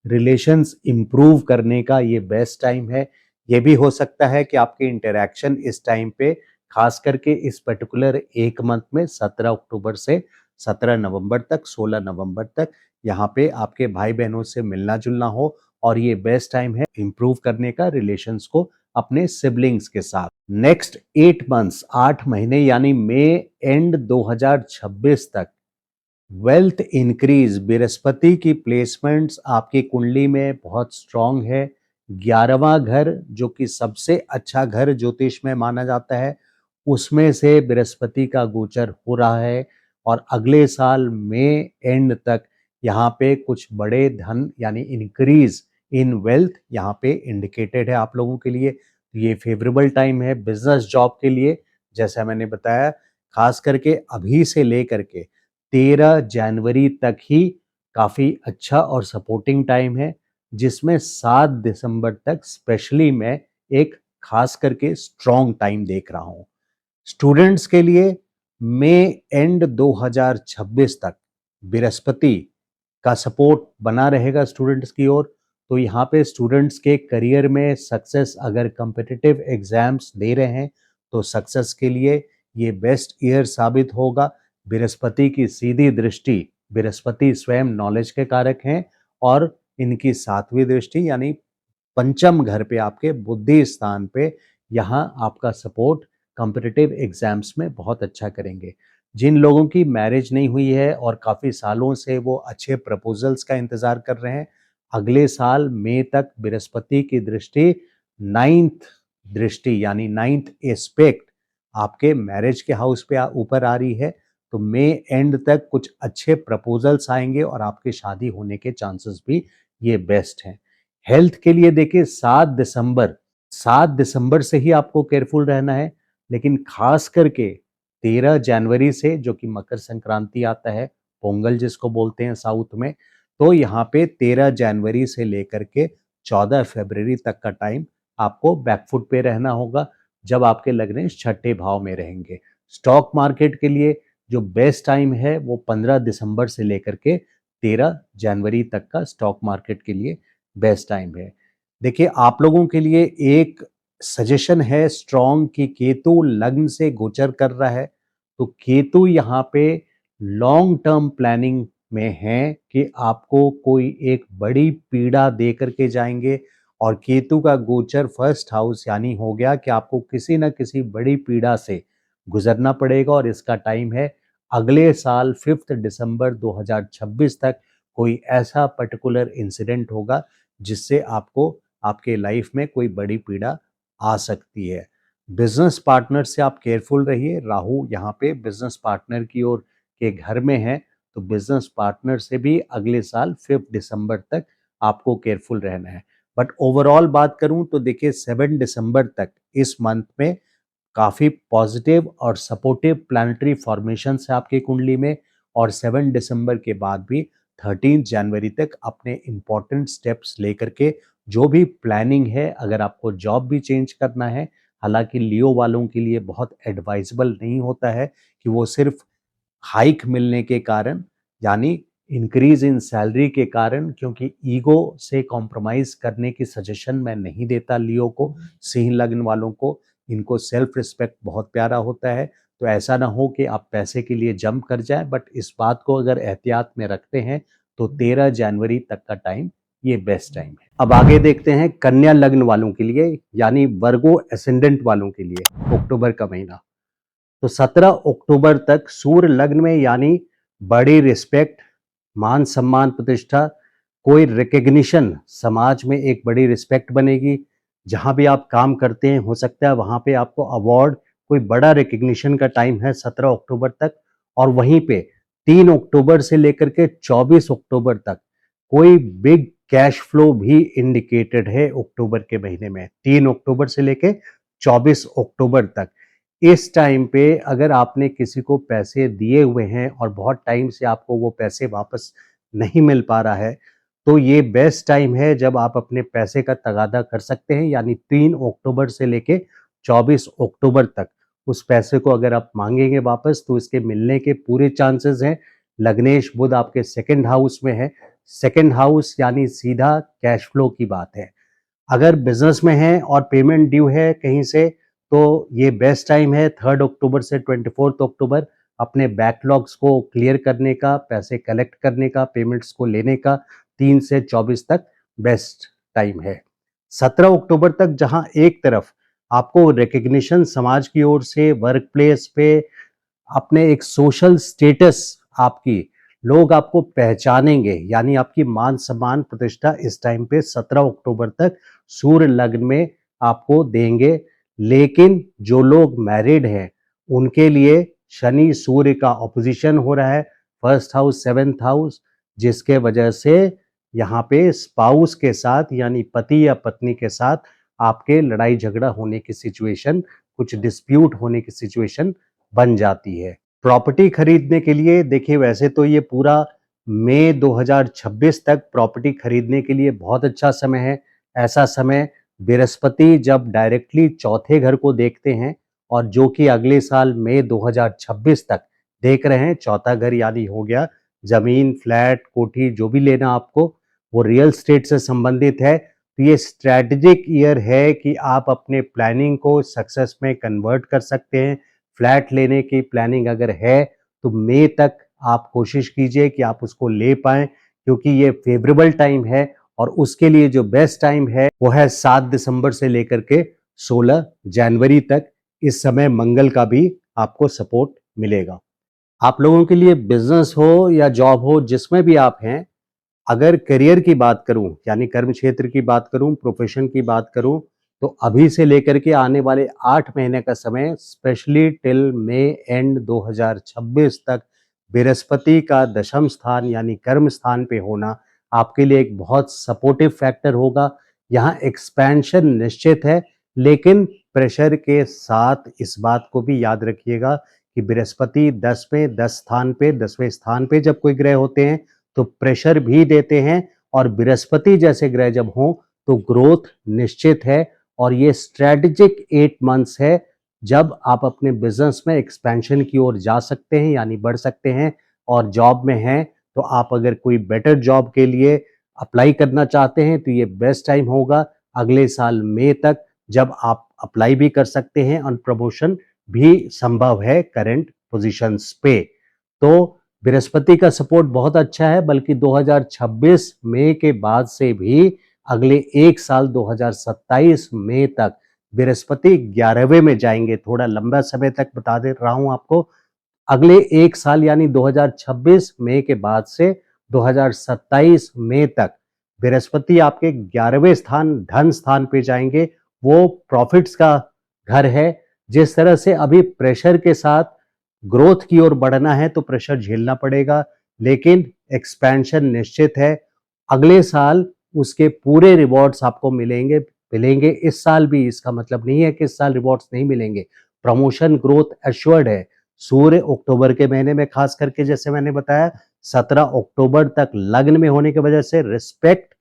रिलेशंस इंप्रूव करने का ये बेस्ट टाइम है। ये भी हो सकता है कि आपके इंटरेक्शन इस टाइम पे, खास करके इस पर्टिकुलर एक मंथ में 17 अक्टूबर से 17 नवंबर तक, 16 नवंबर तक यहाँ पे आपके भाई बहनों से मिलना जुलना हो, और ये बेस्ट टाइम है इंप्रूव करने का रिलेशंस को अपने सिबलिंग्स के साथ। नेक्स्ट 8 मंथ्स, 8 महीने यानी मई एंड 2026 तक वेल्थ इंक्रीज, बृहस्पति की प्लेसमेंट्स आपकी कुंडली में बहुत स्ट्रांग है। 11वां घर जो कि सबसे अच्छा घर ज्योतिष में माना जाता है, उसमें से बृहस्पति का गोचर हो रहा है, और अगले साल मई एंड तक यहाँ पे कुछ बड़े धन यानी इंक्रीज इन वेल्थ यहाँ पे इंडिकेटेड है आप लोगों के लिए। ये फेवरेबल टाइम है बिजनेस जॉब के लिए। जैसा मैंने बताया, खास करके अभी से लेकर के 13 जनवरी तक ही काफ़ी अच्छा और सपोर्टिंग टाइम है, जिसमें 7 दिसंबर तक स्पेशली मैं एक खास करके स्ट्रॉन्ग टाइम देख रहा हूँ। स्टूडेंट्स के लिए मई एंड 2026 तक बृहस्पति का सपोर्ट बना रहेगा स्टूडेंट्स की ओर। तो यहाँ पे स्टूडेंट्स के करियर में सक्सेस, अगर कम्पिटिटिव एग्जाम्स दे रहे हैं तो सक्सेस के लिए ये बेस्ट ईयर साबित होगा। बृहस्पति की सीधी दृष्टि, बृहस्पति स्वयं नॉलेज के कारक हैं, और इनकी 7वीं दृष्टि यानी पंचम घर पे आपके बुद्धि स्थान पे यहाँ आपका सपोर्ट कॉम्पिटिटिव एग्जाम्स में बहुत अच्छा करेंगे। जिन लोगों की मैरिज नहीं हुई है और काफ़ी सालों से वो अच्छे प्रपोजल्स का इंतज़ार कर रहे हैं, अगले साल मई तक बृहस्पति की दृष्टि 9th दृष्टि यानी 9th एस्पेक्ट आपके मैरिज के हाउस पे ऊपर आ रही है। तो मई एंड तक कुछ अच्छे प्रपोजल्स आएंगे और आपकी शादी होने के चांसेस भी ये बेस्ट हैं। हेल्थ के लिए देखिए 7 दिसंबर से ही आपको केयरफुल रहना है, लेकिन खास करके 13 जनवरी से, जो कि मकर संक्रांति आता है, पोंगल जिसको बोलते हैं साउथ में, तो यहाँ पे 13 जनवरी से लेकर के 14 फरवरी तक का टाइम आपको बैकफुट पे रहना होगा, जब आपके लग्नेश छठे भाव में रहेंगे। स्टॉक मार्केट के लिए जो बेस्ट टाइम है वो 15 दिसंबर से लेकर के 13 जनवरी तक का स्टॉक मार्केट के लिए बेस्ट टाइम है। देखिए, आप लोगों के लिए एक सजेशन है स्ट्रॉन्ग कि केतु लग्न से गोचर कर रहा है, तो केतु यहाँ पे लॉन्ग टर्म प्लानिंग में है कि आपको कोई एक बड़ी पीड़ा दे करके जाएंगे, और केतु का गोचर फर्स्ट हाउस यानी हो गया कि आपको किसी न किसी बड़ी पीड़ा से गुजरना पड़ेगा, और इसका टाइम है अगले साल 5 दिसंबर 2026 तक कोई ऐसा पर्टिकुलर इंसिडेंट होगा जिससे आपको आपके लाइफ में कोई बड़ी पीड़ा आ सकती है। बिजनेस पार्टनर से आप केयरफुल रहिए। राहु यहाँ पे बिजनेस पार्टनर की ओर के घर में है, तो बिजनेस पार्टनर से भी अगले साल 5 दिसंबर तक आपको केयरफुल रहना है। बट ओवरऑल बात करूं तो देखिए 7 दिसंबर तक इस मंथ में काफ़ी पॉजिटिव और सपोर्टिव प्लानिटरी फॉर्मेशन है आपकी कुंडली में, और 7 दिसंबर के बाद भी 13 जनवरी तक अपने इम्पॉर्टेंट स्टेप्स लेकर के जो भी प्लानिंग है, अगर आपको जॉब भी चेंज करना है, हालांकि लियो वालों के लिए बहुत एडवाइजेबल नहीं होता है कि वो सिर्फ हाइक मिलने के कारण यानी इंक्रीज इन सैलरी के कारण, क्योंकि ईगो से कॉम्प्रोमाइज करने की सजेशन मैं नहीं देता लियो को। सिंह लग्न वालों को, इनको सेल्फ रिस्पेक्ट बहुत प्यारा होता है, तो ऐसा ना हो कि आप पैसे के लिए जंप कर जाए। बट इस बात को अगर एहतियात में रखते हैं तो 13 जनवरी तक का टाइम ये बेस्ट टाइम है। अब आगे देखते हैं कन्या लग्न वालों के लिए यानी वर्गो एसेंडेंट वालों के लिए अक्टूबर का महीना। तो 17 अक्टूबर तक सूर्य लग्न में यानी बड़ी रिस्पेक्ट, मान सम्मान, प्रतिष्ठा, कोई रिकग्निशन, समाज में एक बड़ी रिस्पेक्ट बनेगी। जहां भी आप काम करते हैं हो सकता है वहां पे आपको अवार्ड, कोई बड़ा रिकग्निशन का टाइम है 17 अक्टूबर तक। और वहीं पे 3 अक्टूबर से लेकर के 24 अक्टूबर तक कोई बिग कैश फ्लो भी इंडिकेटेड है अक्टूबर के महीने में, 3 अक्टूबर से लेके 24 अक्टूबर तक। इस टाइम पे अगर आपने किसी को पैसे दिए हुए हैं और बहुत टाइम से आपको वो पैसे वापस नहीं मिल पा रहा है, तो ये बेस्ट टाइम है जब आप अपने पैसे का तगादा कर सकते हैं, यानी 3 अक्टूबर से लेके 24 अक्टूबर तक उस पैसे को अगर आप मांगेंगे वापस तो इसके मिलने के पूरे चांसेस हैं। लग्नेश बुध आपके सेकंड हाउस में है, सेकंड हाउस यानी सीधा कैश फ्लो की बात है। अगर बिजनेस में है और पेमेंट ड्यू है कहीं से, तो ये बेस्ट टाइम है 3 अक्टूबर से 24 अक्टूबर अपने बैकलॉग्स को क्लियर करने का, पैसे कलेक्ट करने का, पेमेंट्स को लेने का। 3 से 24 तक बेस्ट टाइम है। 17 अक्टूबर तक जहां एक तरफ आपको रिकग्निशन समाज की ओर से, वर्क प्लेस पे अपने एक सोशल स्टेटस, आपकी लोग आपको पहचानेंगे, यानी आपकी मान सम्मान प्रतिष्ठा इस टाइम पे 17 अक्टूबर तक सूर्य लग्न में आपको देंगे। लेकिन जो लोग मैरिड हैं उनके लिए शनि सूर्य का ऑपोजिशन हो रहा है, फर्स्ट हाउस सेवेंथ हाउस, जिसके वजह से यहाँ पे स्पाउस के साथ यानी पति या पत्नी के साथ आपके लड़ाई झगड़ा होने की सिचुएशन, कुछ डिस्प्यूट होने की सिचुएशन बन जाती है। प्रॉपर्टी खरीदने के लिए देखिए, वैसे तो ये पूरा मई 2026 तक प्रॉपर्टी खरीदने के लिए बहुत अच्छा समय है। ऐसा समय बृहस्पति जब डायरेक्टली चौथे घर को देखते हैं और जो कि अगले साल मई 2026 तक देख रहे हैं, चौथा घर यानी हो गया जमीन, फ्लैट, कोठी, जो भी लेना आपको वो रियल स्टेट से संबंधित है। तो ये स्ट्रैटेजिक ईयर है कि आप अपने प्लानिंग को सक्सेस में कन्वर्ट कर सकते हैं। फ्लैट लेने की प्लानिंग अगर है तो मई तक आप कोशिश कीजिए कि आप उसको ले पाएं, क्योंकि ये फेवरेबल टाइम है। और उसके लिए जो बेस्ट टाइम है वो है 7 दिसंबर से लेकर के 16 जनवरी तक। इस समय मंगल का भी आपको सपोर्ट मिलेगा। आप लोगों के लिए बिजनेस हो या जॉब हो, जिसमें भी आप हैं, अगर करियर की बात करूं यानी कर्म क्षेत्र की बात करूं, प्रोफेशन की बात करूं, तो अभी से लेकर के आने वाले 8 महीने का समय, स्पेशली टिल मई एंड 2026 तक, बृहस्पति का दशम स्थान यानी कर्म स्थान पे होना आपके लिए एक बहुत सपोर्टिव फैक्टर होगा। यहाँ एक्सपेंशन निश्चित है, लेकिन प्रेशर के साथ इस बात को भी याद रखिएगा कि बृहस्पति 10वें स्थान पे जब कोई ग्रह होते हैं तो प्रेशर भी देते हैं, और बृहस्पति जैसे ग्रह जब हों तो ग्रोथ निश्चित है। और ये स्ट्रेटेजिक 8 मंथ्स है जब आप अपने बिजनेस में एक्सपेंशन की ओर जा सकते हैं, यानी बढ़ सकते हैं। और जॉब में हैं तो आप अगर कोई बेटर जॉब के लिए अप्लाई करना चाहते हैं तो ये बेस्ट टाइम होगा अगले साल मई तक, जब आप अप्लाई भी कर सकते हैं और प्रमोशन भी संभव है करंट पोजीशंस पे। तो बृहस्पति का सपोर्ट बहुत अच्छा है, बल्कि 2026 मई के बाद से भी अगले एक साल 2027 मई तक बृहस्पति 11वें में जाएंगे। थोड़ा लंबा समय तक बता दे रहा हूं आपको। अगले एक साल यानी 2026 मई के बाद से 2027 मई तक बृहस्पति आपके 11वें स्थान धन स्थान पे जाएंगे। वो प्रॉफिट्स का घर है। जिस तरह से अभी प्रेशर के साथ ग्रोथ की ओर बढ़ना है तो प्रेशर झेलना पड़ेगा, लेकिन एक्सपेंशन निश्चित है। अगले साल उसके पूरे रिवॉर्ड्स आपको मिलेंगे मिलेंगे इस साल भी। इसका मतलब नहीं है कि इस साल रिवॉर्ड्स नहीं मिलेंगे। प्रमोशन ग्रोथ एश्योर्ड है। सूर्य अक्टूबर के महीने में खास करके, जैसे मैंने बताया, 17 अक्टूबर तक लग्न में होने की वजह से respect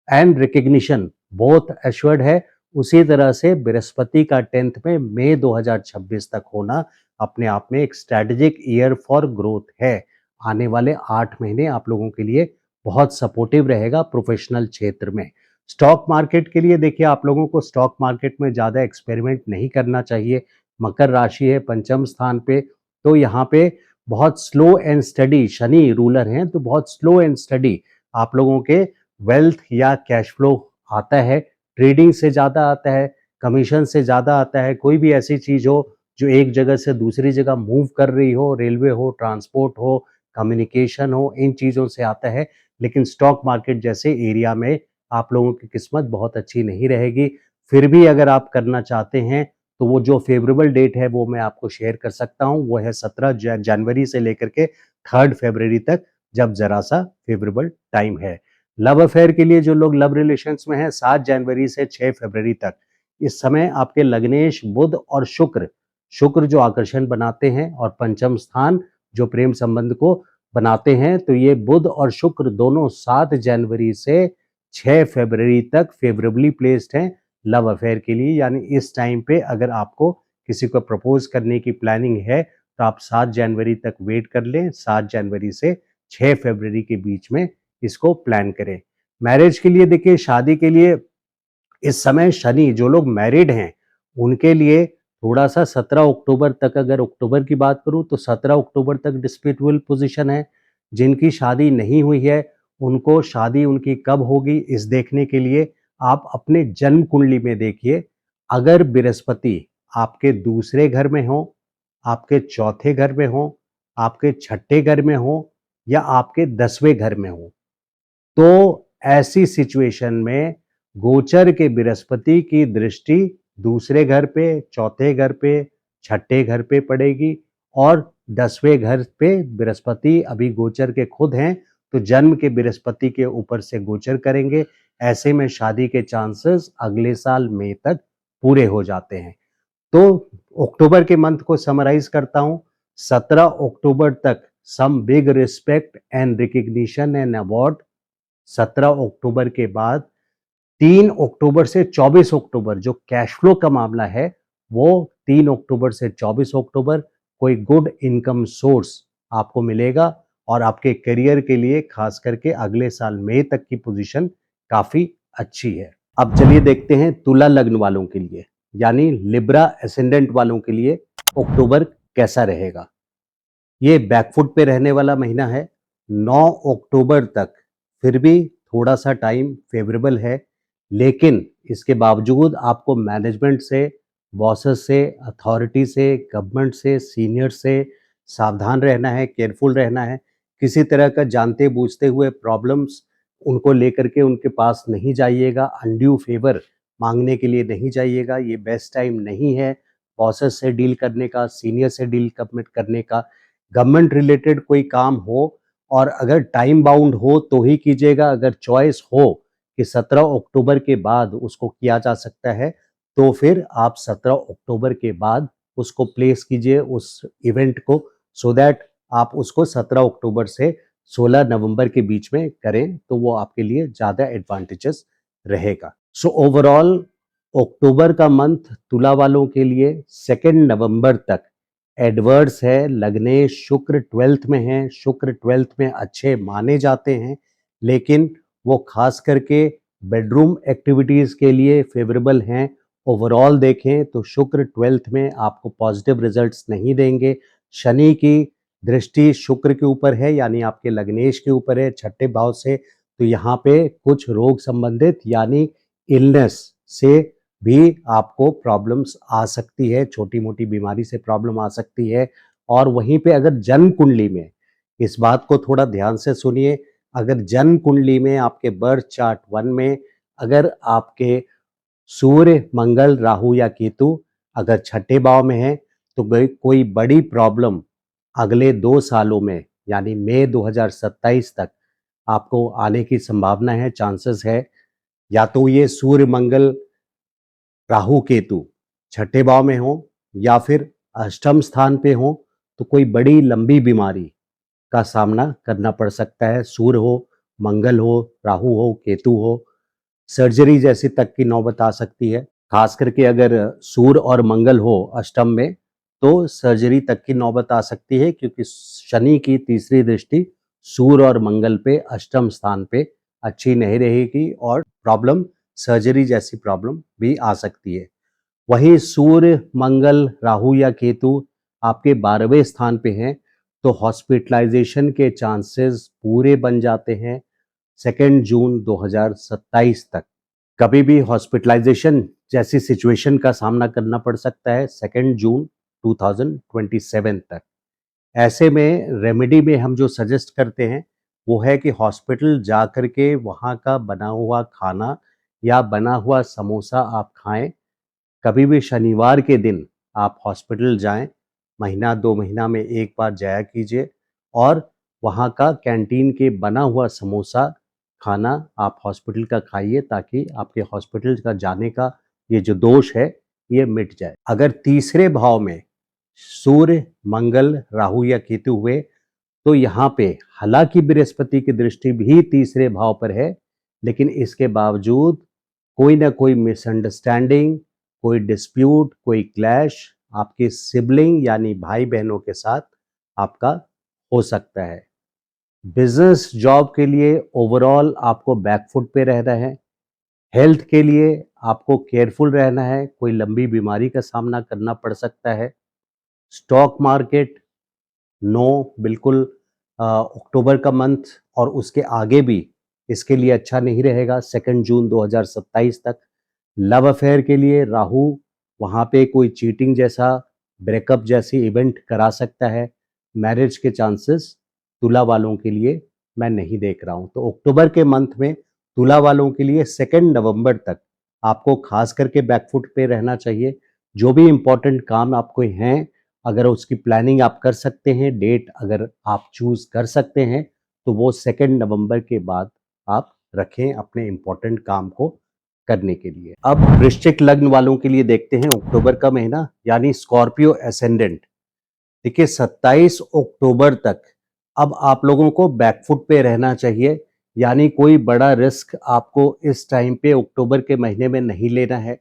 and recognition both assured है। उसी तरह से बृहस्पति का 10th में मई 2026 तक होना अपने आप में एक स्ट्रैटेजिक ईयर फॉर ग्रोथ है। आने वाले 8 महीने आप लोगों के लिए बहुत सपोर्टिव रहेगा प्रोफेशनल क्षेत्र में। स्टॉक मार्केट के लिए देखिए, आप लोगों को स्टॉक मार्केट में ज़्यादा एक्सपेरिमेंट नहीं करना चाहिए। मकर राशि है पंचम स्थान पे, तो यहाँ पे बहुत slow and study, Shani ruler हैं तो बहुत स्लो एंड स्टडी आप लोगों के वेल्थ या कैश फ्लो आता है। ट्रेडिंग से ज़्यादा आता है, कमीशन से ज़्यादा आता है। कोई भी ऐसी चीज़ हो जो एक जगह से दूसरी जगह मूव कर रही हो, रेलवे हो, ट्रांसपोर्ट हो, कम्युनिकेशन हो, इन चीज़ों से आता है। लेकिन स्टॉक मार्केट जैसे एरिया में आप लोगों की किस्मत बहुत अच्छी नहीं रहेगी। फिर भी अगर आप करना चाहते हैं तो वो जो फेवरेबल डेट है वो मैं आपको शेयर कर सकता हूँ, वो है 17 जनवरी से लेकर के 3 फरवरी तक, जब जरा सा फेवरेबल टाइम है। लव अफेयर के लिए जो लोग लव रिलेशंस में हैं, 7 जनवरी से 6 फरवरी तक, इस समय आपके लग्नेश बुध और शुक्र जो आकर्षण बनाते हैं और पंचम स्थान जो प्रेम संबंध को बनाते हैं, तो ये बुध और शुक्र दोनों 7 जनवरी से 6 फरवरी तक फेवरेबली प्लेस्ड हैं लव अफेयर के लिए। यानी इस टाइम पे अगर आपको किसी को प्रपोज करने की प्लानिंग है तो आप 7 जनवरी तक वेट कर लें, 7 जनवरी से 6 फरवरी के बीच में इसको प्लान करें। मैरिज के लिए देखिए, शादी के लिए इस समय शनि, जो लोग मैरिड हैं उनके लिए थोड़ा सा 17 अक्टूबर तक, अगर अक्टूबर की बात करूं तो 17 अक्टूबर तक डिस्प्यूटेबल पोजीशन है। जिनकी शादी नहीं हुई है उनको शादी उनकी कब होगी इस देखने के लिए आप अपने जन्म कुंडली में देखिए। अगर बृहस्पति आपके दूसरे घर में हो, आपके चौथे घर में हो, आपके छठे घर में हो या आपके 10वें घर में हो, तो ऐसी सिचुएशन में गोचर के बृहस्पति की दृष्टि दूसरे घर पे, चौथे घर पे, छठे घर पे पड़ेगी और 10वें घर पे बृहस्पति अभी गोचर के खुद हैं, तो जन्म के बृहस्पति के ऊपर से गोचर करेंगे। ऐसे में शादी के चांसेस अगले साल मई तक पूरे हो जाते हैं। तो अक्टूबर के मंथ को समराइज करता हूं। 17 अक्टूबर तक some big respect and recognition and award. 17 अक्टूबर के बाद 3 अक्टूबर से 24 अक्टूबर जो कैश फ्लो का मामला है, वो 3 अक्टूबर से 24 अक्टूबर कोई गुड इनकम सोर्स आपको मिलेगा और आपके करियर के लिए खास करके अगले साल मई तक की पोजीशन काफी अच्छी है। अब चलिए देखते हैं तुला लग्न वालों के लिए, यानी लिब्रा एसेंडेंट वालों के लिए अक्टूबर कैसा रहेगा। ये बैकफुट पे रहने वाला महीना है। 9 अक्टूबर तक फिर भी थोड़ा सा टाइम फेवरेबल है, लेकिन इसके बावजूद आपको मैनेजमेंट से, बॉसेस से, अथॉरिटी से, गवर्नमेंट से, सीनियर से सावधान रहना है, केयरफुल रहना है। किसी तरह का जानते बूझते हुए प्रॉब्लम्स उनको लेकर के उनके पास नहीं जाइएगा, अनड्यू फेवर मांगने के लिए नहीं जाइएगा। ये बेस्ट टाइम नहीं है बॉसेस से डील करने का, सीनियर से डील करने का। गवर्नमेंट रिलेटेड कोई काम हो और अगर टाइम बाउंड हो तो ही कीजिएगा। अगर चॉइस हो कि 17 अक्टूबर के बाद उसको किया जा सकता है, तो फिर आप 17 अक्टूबर के बाद उसको प्लेस कीजिए उस इवेंट को, सो दैट आप उसको 17 अक्टूबर से 16 नवंबर के बीच में करें, तो वो आपके लिए ज़्यादा एडवांटेजेस रहेगा। सो ओवरऑल अक्टूबर का मंथ तुला वालों के लिए 2 नवंबर तक एडवर्स है। लग्नेश शुक्र 12th में है, शुक्र 12th में अच्छे माने जाते हैं, लेकिन वो खास करके बेडरूम एक्टिविटीज के लिए फेवरेबल हैं। ओवरऑल देखें तो शुक्र 12th में आपको पॉजिटिव रिजल्ट्स नहीं देंगे। शनि की दृष्टि शुक्र के ऊपर है, यानी आपके लग्नेश के ऊपर है, छठे भाव से, तो यहाँ पे कुछ रोग संबंधित यानी इलनेस से भी आपको प्रॉब्लम्स आ सकती है, छोटी मोटी बीमारी से प्रॉब्लम आ सकती है। और वहीं पे अगर जन्म कुंडली में, इस बात को थोड़ा ध्यान से सुनिए, अगर जन्म कुंडली में आपके बर्थ चार्ट 1 में अगर आपके सूर्य, मंगल, राहु या केतु अगर छठे भाव में है, तो कोई बड़ी प्रॉब्लम अगले 2 सालों में यानी मई 2027 तक आपको आने की संभावना है, चांसेस है। या तो ये सूर्य, मंगल, राहु, केतु छठे भाव में हो या फिर अष्टम स्थान पे हो, तो कोई बड़ी लंबी बीमारी का सामना करना पड़ सकता है। सूर्य हो, मंगल हो, राहु हो, केतु हो, सर्जरी जैसी तक की नौबत आ सकती है। खास करके अगर सूर्य और मंगल हो अष्टम में, तो सर्जरी तक की नौबत आ सकती है, क्योंकि शनि की तीसरी दृष्टि सूर्य और मंगल पे अष्टम स्थान पे अच्छी नहीं रहेगी और प्रॉब्लम, सर्जरी जैसी प्रॉब्लम भी आ सकती है। वहीं सूर्य, मंगल, राहु या केतु आपके 12वें स्थान पे हैं, तो हॉस्पिटलाइजेशन के चांसेस पूरे बन जाते हैं 2 जून 2027 तक। कभी भी हॉस्पिटलाइजेशन जैसी सिचुएशन का सामना करना पड़ सकता है 2 जून 2027 तक। ऐसे में रेमेडी में हम जो सजेस्ट करते हैं वो है कि हॉस्पिटल जा कर के वहाँ का बना हुआ खाना या बना हुआ समोसा आप खाएं। कभी भी शनिवार के दिन आप हॉस्पिटल जाएं, महीना 2 महीना में एक बार जाया कीजिए और वहाँ का कैंटीन के बना हुआ समोसा खाना आप हॉस्पिटल का खाइए, ताकि आपके हॉस्पिटल का जाने का ये जो दोष है ये मिट जाए। अगर तीसरे भाव में सूर्य, मंगल, राहु या केतु हुए तो यहाँ पे हालांकि बृहस्पति की दृष्टि भी तीसरे भाव पर है, लेकिन इसके बावजूद कोई ना कोई मिसअंडरस्टैंडिंग, कोई डिस्प्यूट, कोई क्लैश आपके सिबलिंग यानी भाई बहनों के साथ आपका हो सकता है। बिजनेस जॉब के लिए ओवरऑल आपको बैकफुट पे रहना है। हेल्थ के लिए आपको केयरफुल रहना है, कोई लंबी बीमारी का सामना करना पड़ सकता है। स्टॉक मार्केट नो, बिल्कुल अक्टूबर का मंथ और उसके आगे भी इसके लिए अच्छा नहीं रहेगा, 2 जून 2027 तक। लव अफेयर के लिए राहु वहाँ पे कोई चीटिंग जैसा, ब्रेकअप जैसी इवेंट करा सकता है। मैरिज के चांसेस तुला वालों के लिए मैं नहीं देख रहा हूँ। तो अक्टूबर के मंथ में तुला वालों के लिए 2 नवंबर तक आपको खास करके बैकफुट पे रहना चाहिए। जो भी इम्पोर्टेंट काम आपको हैं, अगर उसकी प्लानिंग आप कर सकते हैं, डेट अगर आप चूज कर सकते हैं, तो वो 2 नवंबर के बाद आप रखें अपने इम्पोर्टेंट काम को करने के लिए। अब वृश्चिक लग्न वालों के लिए देखते हैं अक्टूबर का महीना, यानी स्कॉर्पियो एसेंडेंट। देखिए 27 अक्टूबर तक अब आप लोगों को बैकफुट पे रहना चाहिए, यानी कोई बड़ा रिस्क आपको इस टाइम पे अक्टूबर के महीने में नहीं लेना है।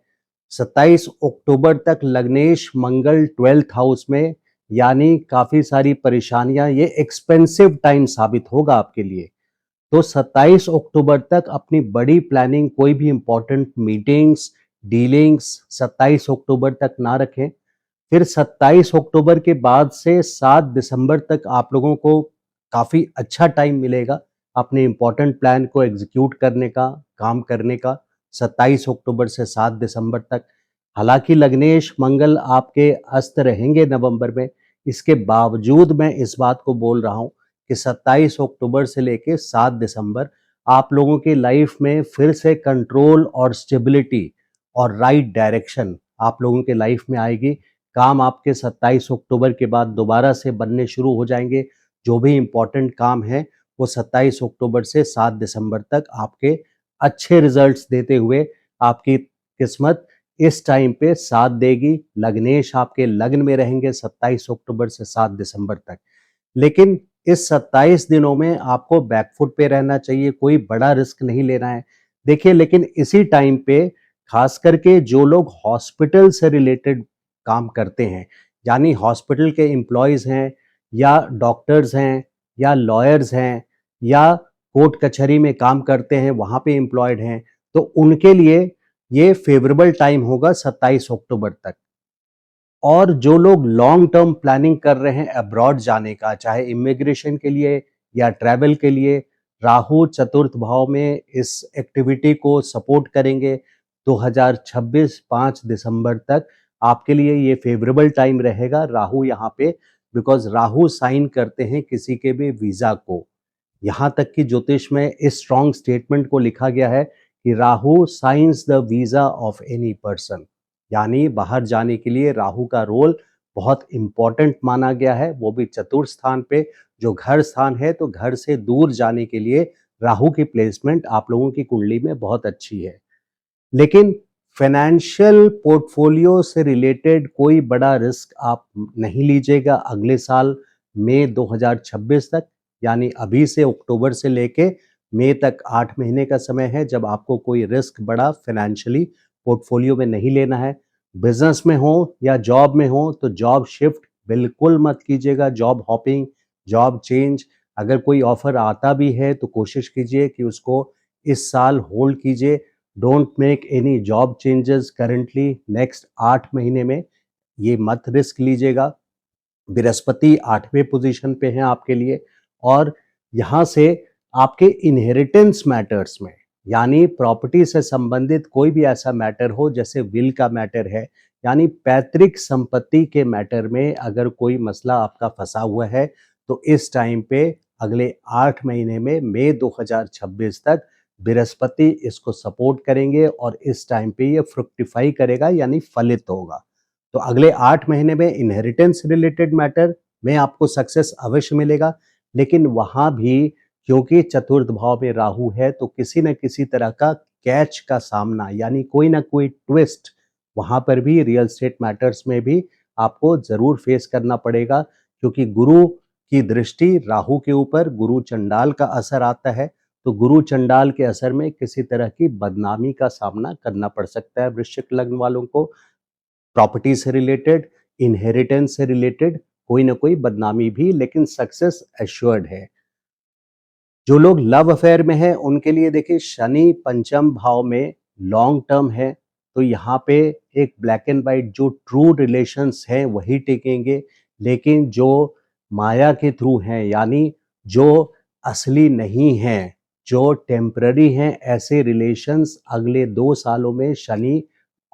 27 अक्टूबर तक लग्नेश मंगल 12th हाउस में, यानी काफी सारी परेशानियां, ये एक्सपेंसिव टाइम साबित होगा आपके लिए। तो 27 अक्टूबर तक अपनी बड़ी प्लानिंग, कोई भी इंपॉर्टेंट मीटिंग्स, डीलिंग्स 27 अक्टूबर तक ना रखें। फिर 27 अक्टूबर के बाद से 7 दिसंबर तक आप लोगों को काफ़ी अच्छा टाइम मिलेगा अपने इम्पोर्टेंट प्लान को एग्जीक्यूट करने का, काम करने का, 27 अक्टूबर से 7 दिसंबर तक। हालांकि लग्नेश मंगल आपके अस्त रहेंगे नवंबर में, इसके बावजूद मैं इस बात को बोल रहा हूँ कि 27 अक्टूबर से लेके 7 दिसंबर आप लोगों की लाइफ में फिर से कंट्रोल और स्टेबिलिटी और राइट डायरेक्शन आप लोगों के लाइफ में आएगी। काम आपके 27 अक्टूबर के बाद दोबारा से बनने शुरू हो जाएंगे। जो भी इम्पोर्टेंट काम है वो 27 अक्टूबर से 7 दिसंबर तक आपके अच्छे रिजल्ट्स देते हुए आपकी किस्मत इस टाइम पे साथ देगी। लग्नेश आपके लग्न में रहेंगे 27 अक्टूबर से 7 दिसंबर तक। लेकिन इस 27 दिनों में आपको बैकफुट पे रहना चाहिए, कोई बड़ा रिस्क नहीं लेना है। देखिए, लेकिन इसी टाइम पे खास करके जो लोग हॉस्पिटल से रिलेटेड काम करते हैं, यानी हॉस्पिटल के एम्प्लॉयज़ हैं या डॉक्टर्स हैं या लॉयर्स हैं या कोर्ट कचहरी में काम करते हैं, वहाँ पे एम्प्लॉयड हैं, तो उनके लिए ये फेवरेबल टाइम होगा 27 अक्टूबर तक। और जो लोग लॉन्ग टर्म प्लानिंग कर रहे हैं अब्रॉड जाने का, चाहे इमिग्रेशन के लिए या ट्रैवल के लिए, राहु चतुर्थ भाव में इस एक्टिविटी को सपोर्ट करेंगे। 2026 5 दिसंबर तक आपके लिए ये फेवरेबल टाइम रहेगा राहु यहाँ पे, बिकॉज राहु साइन करते हैं किसी के भी वीजा को। यहाँ तक कि ज्योतिष में इस स्ट्रॉन्ग स्टेटमेंट को लिखा गया है कि Rahu science the visa of any person, यानी बाहर जाने के लिए राहु का रोल बहुत इंपॉर्टेंट माना गया है, वो भी चतुर्थ स्थान पे जो घर स्थान है। तो घर से दूर जाने के लिए राहु की प्लेसमेंट आप लोगों की कुंडली में बहुत अच्छी है। लेकिन फाइनेंशियल पोर्टफोलियो से रिलेटेड कोई बड़ा रिस्क आप नहीं लीजिएगा अगले साल मई 2026 तक, यानी अभी से अक्टूबर से लेके मई तक 8 महीने का समय है जब आपको कोई रिस्क बड़ा फाइनेंशियली पोर्टफोलियो में नहीं लेना है। बिजनेस में हो या जॉब में हो तो जॉब शिफ्ट बिल्कुल मत कीजिएगा, जॉब हॉपिंग, जॉब चेंज। अगर कोई ऑफर आता भी है तो कोशिश कीजिए कि उसको इस साल होल्ड कीजिए। Don't make any job changes currently next 8 महीने में, ये मत रिस्क लीजिएगा। बृहस्पति 8वें पोजीशन पे हैं आपके लिए, और यहाँ से आपके इनहेरिटेंस मैटर्स में, यानी प्रॉपर्टी से संबंधित कोई भी ऐसा मैटर हो, जैसे विल का मैटर है, यानी पैतृक संपत्ति के मैटर में अगर कोई मसला आपका फंसा हुआ है, तो इस टाइम पे अगले 8 महीने में मई 2026 तक बृहस्पति इसको सपोर्ट करेंगे और इस टाइम पे ये फ्रुक्टिफाई करेगा, यानी फलित होगा। तो अगले 8 महीने में इनहेरिटेंस रिलेटेड मैटर में आपको सक्सेस अवश्य मिलेगा। लेकिन वहाँ भी क्योंकि चतुर्थ भाव में राहु है तो किसी न किसी तरह का कैच का सामना यानी कोई ना कोई ट्विस्ट वहाँ पर भी रियल एस्टेट मैटर्स में भी आपको ज़रूर फेस करना पड़ेगा, क्योंकि गुरु की दृष्टि राहु के ऊपर, गुरु चंडाल का असर आता है, तो गुरु चंडाल के असर में किसी तरह की बदनामी का सामना करना पड़ सकता है वृश्चिक लग्न वालों को। प्रॉपर्टी से रिलेटेड, इनहेरिटेंस से रिलेटेड कोई ना कोई बदनामी भी, लेकिन सक्सेस एश्योर्ड है। जो लोग लव अफेयर में हैं उनके लिए देखिए शनि पंचम भाव में लॉन्ग टर्म है, तो यहाँ पे एक ब्लैक एंड वाइट जो ट्रू रिलेशंस हैं वही टिकेंगे, लेकिन जो माया के थ्रू हैं यानी जो असली नहीं हैं, जो टेम्पररी हैं, ऐसे रिलेशंस अगले 2 सालों में शनि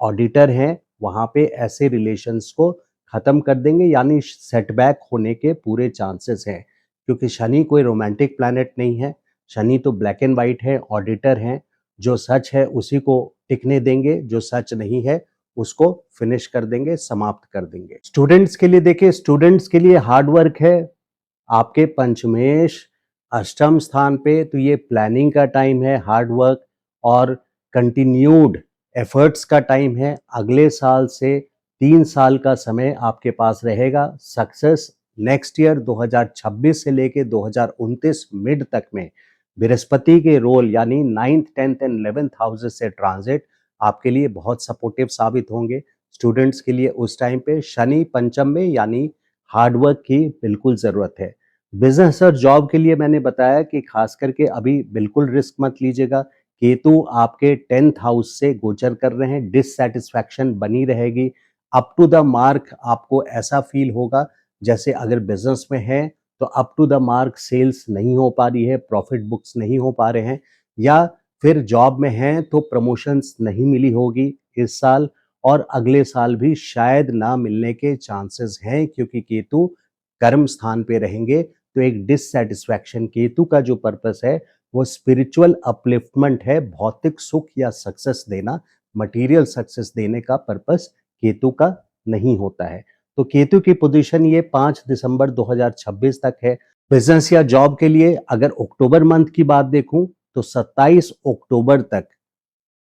ऑडिटर हैं, वहाँ पे ऐसे रिलेशंस को ख़त्म कर देंगे, यानी सेटबैक होने के पूरे चांसेस हैं, क्योंकि शनि कोई रोमांटिक प्लैनेट नहीं है। शनि तो ब्लैक एंड वाइट है, ऑडिटर हैं, जो सच है उसी को टिकने देंगे, जो सच नहीं है उसको फिनिश कर देंगे, समाप्त कर देंगे। स्टूडेंट्स के लिए देखिए, स्टूडेंट्स के लिए हार्ड वर्क है। आपके पंचमेश अष्टम स्थान पे, तो ये प्लानिंग का टाइम है, हार्ड वर्क और कंटिन्यूड एफर्ट्स का टाइम है। अगले साल से 3 साल का समय आपके पास रहेगा। सक्सेस नेक्स्ट ईयर 2026 से लेके 2029 मिड तक में बृहस्पति के रोल यानी 9th 10th and 11th houses से ट्रांजिट आपके लिए बहुत सपोर्टिव साबित होंगे। स्टूडेंट्स के लिए उस टाइम पे शनि पंचम में यानी हार्डवर्क की बिल्कुल ज़रूरत है। बिजनेस और जॉब के लिए मैंने बताया कि खास करके अभी बिल्कुल रिस्क मत लीजिएगा। केतु आपके 10th हाउस से गोचर कर रहे हैं, डिससैटिस्फैक्शन बनी रहेगी। अप टू द मार्क आपको ऐसा फील होगा जैसे अगर बिजनेस में है तो up to the mark sales नहीं हो पा रही है, प्रॉफिट बुक्स नहीं हो पा रहे हैं, या फिर जॉब में हैं तो प्रमोशंस नहीं मिली होगी इस साल, और अगले साल भी शायद ना मिलने के चांसेस हैं, क्योंकि केतु कर्म स्थान पे रहेंगे। तो एक डिससैटिस्फैक्शन, केतु का जो पर्पस है वो स्पिरिचुअल अपलिफ्टमेंट है, भौतिक सुख या सक्सेस देना, मटेरियल सक्सेस देने का पर्पस केतु का नहीं होता है। तो केतु की पोजीशन ये 5 दिसंबर 2026 तक है। बिजनेस या जॉब के लिए अगर अक्टूबर मंथ की बात देखूं तो 27 अक्टूबर तक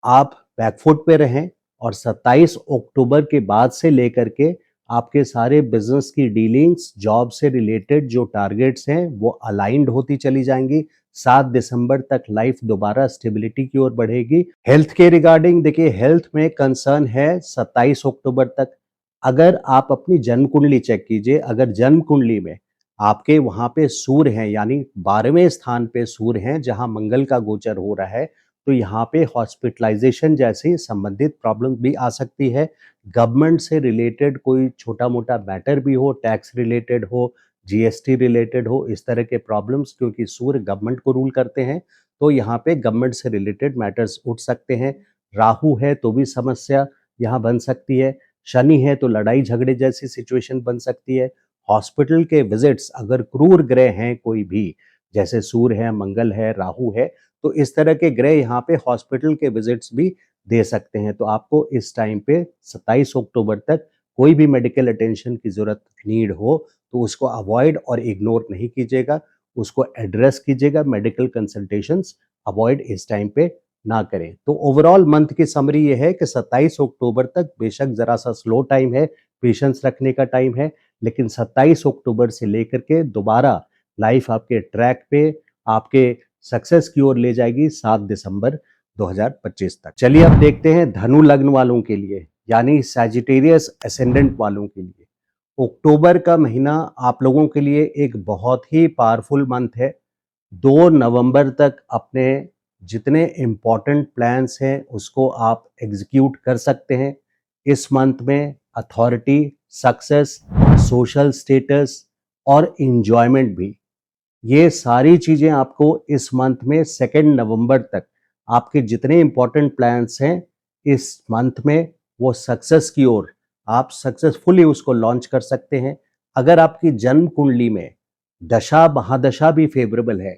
आप बैकफुट पे रहें, और 27 अक्टूबर के बाद से लेकर के आपके सारे बिजनेस की डीलिंग्स, जॉब से रिलेटेड जो टारगेट्स हैं वो अलाइंड होती चली जाएंगी। 7 दिसंबर तक लाइफ दोबारा स्टेबिलिटी की ओर बढ़ेगी। हेल्थ के रिगार्डिंग देखिए, हेल्थ में कंसर्न है 27 अक्टूबर तक। अगर आप अपनी जन्म कुंडली चेक कीजिए, अगर जन्म कुंडली में आपके वहां पे सूर्य हैं यानी 12वें स्थान पे सूर्य हैं जहां मंगल का गोचर हो रहा है, तो यहाँ पे हॉस्पिटलाइजेशन जैसी संबंधित प्रॉब्लम भी आ सकती है। गवर्नमेंट से रिलेटेड कोई छोटा मोटा मैटर भी हो, टैक्स रिलेटेड हो, जीएसटी रिलेटेड हो, इस तरह के प्रॉब्लम्स, क्योंकि सूर्य गवर्नमेंट को रूल करते हैं, तो यहाँ पे गवर्नमेंट से रिलेटेड मैटर्स उठ सकते हैं। राहु है तो भी समस्या यहाँ बन सकती है। शनि है तो लड़ाई झगड़े जैसी सिचुएशन बन सकती है। हॉस्पिटल के विजिट्स, अगर क्रूर ग्रह हैं कोई भी, जैसे सूर्य है, मंगल है, राहु है, तो इस तरह के ग्रह यहाँ पे हॉस्पिटल के विजिट्स भी दे सकते हैं। तो आपको इस टाइम पे 27 अक्टूबर तक कोई भी मेडिकल अटेंशन की जरूरत नीड हो तो उसको अवॉइड और इग्नोर नहीं कीजिएगा, उसको एड्रेस कीजिएगा। मेडिकल कंसल्टेशंस अवॉइड इस टाइम पे ना करें। तो ओवरऑल मंथ की समरी ये है कि 27 अक्टूबर तक बेशक जरा सा स्लो टाइम है, पेशेंस रखने का टाइम है, लेकिन 27 अक्टूबर से लेकर के दोबारा लाइफ आपके ट्रैक पे, आपके सक्सेस की ओर ले जाएगी 7 दिसंबर 2025 तक। चलिए अब देखते हैं धनु लग्न वालों के लिए यानी सैजिटेरियस एसेंडेंट वालों के लिए। अक्टूबर का महीना आप लोगों के लिए एक बहुत ही पावरफुल मंथ है। 2 नवंबर तक अपने जितने इम्पॉर्टेंट प्लान्स हैं उसको आप एग्जीक्यूट कर सकते हैं। इस मंथ में अथॉरिटी, सक्सेस, सोशल स्टेटस और इंजॉयमेंट भी, ये सारी चीजें आपको इस मंथ में 2 नवंबर तक आपके जितने इंपॉर्टेंट प्लान्स हैं इस मंथ में वो सक्सेस की ओर आप सक्सेसफुली उसको लॉन्च कर सकते हैं। अगर आपकी जन्म कुंडली में दशा महादशा भी फेवरेबल है,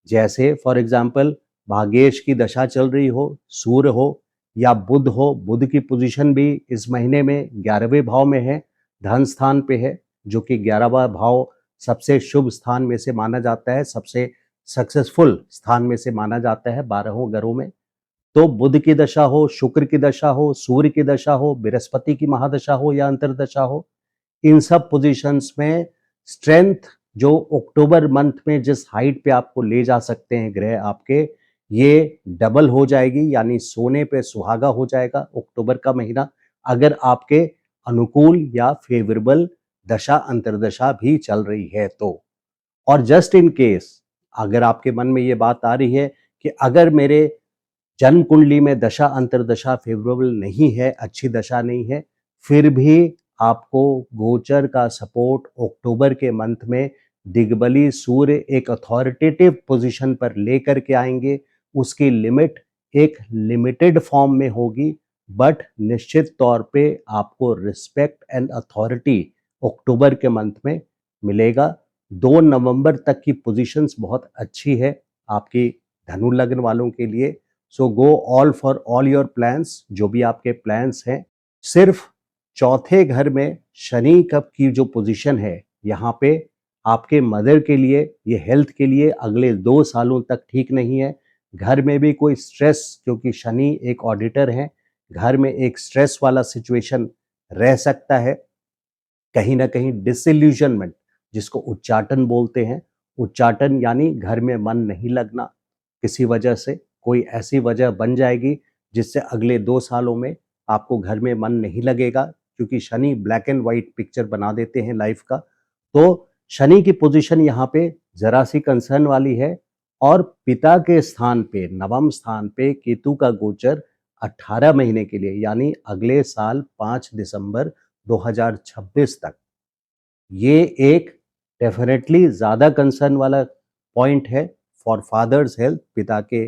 जैसे फॉर एग्जांपल भाग्येश की दशा चल रही हो, सूर्य हो या बुध हो, बुध की पोजीशन भी इस महीने में 11वें भाव में है, धन स्थान पे है, जो कि 11वां भाव सबसे शुभ स्थान में से माना जाता है, सबसे सक्सेसफुल स्थान में से माना जाता है 12 घरों में। तो बुध की दशा हो, शुक्र की दशा हो, सूर्य की दशा हो, बृहस्पति की महादशा हो या अंतर्दशा हो, इन सब पोजीशंस में स्ट्रेंथ जो अक्टूबर मंथ में जिस हाइट पे आपको ले जा सकते हैं ग्रह आपके, ये डबल हो जाएगी, यानी सोने पे सुहागा हो जाएगा अक्टूबर का महीना, अगर आपके अनुकूल या फेवरेबल दशा अंतर्दशा भी चल रही है तो। और जस्ट इन केस अगर आपके मन में ये बात आ रही है कि अगर मेरे जन्म कुंडली में दशा अंतर्दशा फेवरेबल नहीं है, अच्छी दशा नहीं है, फिर भी आपको गोचर का सपोर्ट अक्टूबर के मंथ में दिग्बली सूर्य एक अथॉरिटेटिव पोजीशन पर लेकर के आएंगे। उसकी लिमिट एक लिमिटेड फॉर्म में होगी, बट निश्चित तौर पे आपको रिस्पेक्ट एंड अथॉरिटी अक्टूबर के मंथ में मिलेगा। 2 नवंबर तक की पोजीशंस बहुत अच्छी है आपकी धनु लग्न वालों के लिए। So go all for all your plans, जो भी आपके प्लान्स हैं। सिर्फ चौथे घर में शनि कब की जो पोजीशन है, यहाँ पे आपके मदर के लिए, ये हेल्थ के लिए अगले 2 सालों तक ठीक नहीं है। घर में भी कोई स्ट्रेस, क्योंकि शनि एक ऑडिटर है, घर में एक स्ट्रेस वाला सिचुएशन रह सकता है। कहीं ना कहीं डिसइल्यूजनमेंट, जिसको उच्चाटन बोलते हैं, उच्चाटन यानी घर में मन नहीं लगना, किसी वजह से कोई ऐसी वजह बन जाएगी जिससे अगले 2 सालों में आपको घर में मन नहीं लगेगा, क्योंकि Shani black and white picture बना देते हैं लाइफ का। तो शनि की पोजीशन यहाँ पे जरा सी कंसर्न वाली है। और पिता के स्थान पे, नवम स्थान पे केतु का गोचर 18 महीने के लिए, यानी अगले साल 5 दिसंबर 2026 तक, ये एक डेफिनेटली ज़्यादा कंसर्न वाला पॉइंट है फॉर फादर्स हेल्थ, पिता के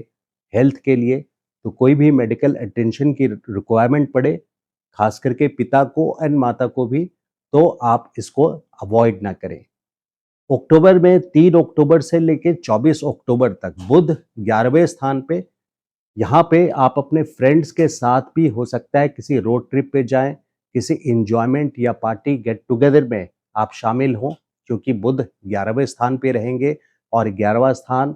हेल्थ के लिए। तो कोई भी मेडिकल अटेंशन की रिक्वायरमेंट पड़े, खास करके पिता को एंड माता को भी, तो आप इसको अवॉइड ना करें। अक्टूबर में 3 अक्टूबर से लेकर 24 अक्टूबर तक बुध 11वें स्थान पे, यहाँ पे आप अपने फ्रेंड्स के साथ भी हो सकता है किसी रोड ट्रिप पे जाएं, किसी इंजॉयमेंट या पार्टी गेट टुगेदर में आप शामिल हों, क्योंकि बुध 11वें स्थान पे रहेंगे और 11वां स्थान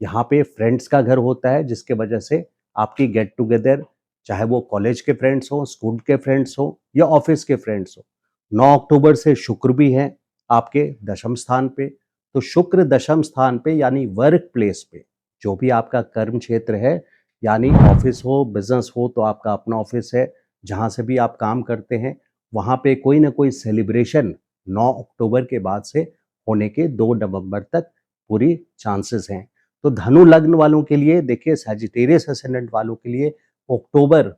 यहाँ पे फ्रेंड्स का घर होता है, जिसके वजह से आपकी गेट टुगेदर, चाहे वो कॉलेज के फ्रेंड्स हो, स्कूल के फ्रेंड्स हो या ऑफिस के फ्रेंड्स हो। 9 अक्टूबर से शुक्र भी हैं आपके दशम स्थान पे। तो शुक्र दशम स्थान पे यानी वर्क प्लेस पे, जो भी आपका कर्म क्षेत्र है, यानी ऑफिस हो, बिजनेस हो तो आपका अपना ऑफिस है, जहाँ से भी आप काम करते हैं, वहाँ पे कोई ना कोई सेलिब्रेशन 9 अक्टूबर के बाद से होने के 2 नवंबर तक पूरी चांसेस हैं। तो धनु लग्न वालों के लिए देखिए, सैजिटेरियस असेंडेंट वालों के लिए अक्टूबर,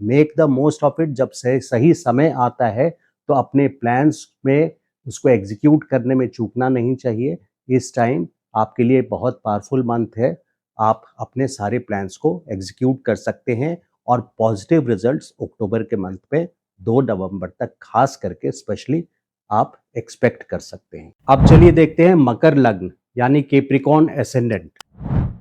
make the most of it. जब से सही समय आता है तो अपने प्लान्स में उसको एग्जीक्यूट करने में चूकना नहीं चाहिए। इस टाइम आपके लिए बहुत पावरफुल मंथ है, आप अपने सारे प्लान्स को एग्जीक्यूट कर सकते हैं और पॉजिटिव रिजल्ट्स अक्टूबर के मंथ पे 2 नवंबर तक खास करके स्पेशली आप एक्सपेक्ट कर सकते हैं। अब चलिए देखते हैं मकर लग्न यानी कैप्रिकॉर्न एसेंडेंट।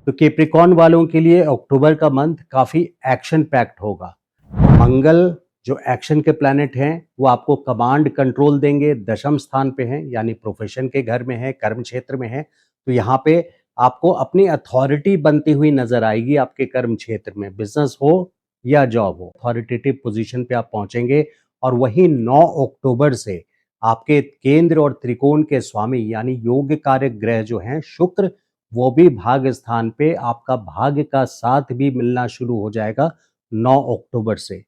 तो कैप्रिकॉर्न वालों के लिए अक्टूबर का मंथ काफी एक्शन पैक्ड होगा। मंगल जो एक्शन के प्लैनेट हैं, वो आपको कमांड कंट्रोल देंगे, दशम स्थान पे हैं, यानी प्रोफेशन के घर में है, कर्म क्षेत्र में है। तो यहाँ पे आपको अपनी अथॉरिटी बनती हुई नजर आएगी आपके कर्म क्षेत्र में, बिजनेस हो या जॉब हो, अथॉरिटेटिव पोजीशन पे आप पहुंचेंगे। और वहीं 9 अक्टूबर से आपके केंद्र और त्रिकोण के स्वामी यानी योग कारक ग्रह जो हैं शुक्र, वो भी भाग्य स्थान पे आपका भाग्य का साथ भी मिलना शुरू हो जाएगा 9 अक्टूबर से।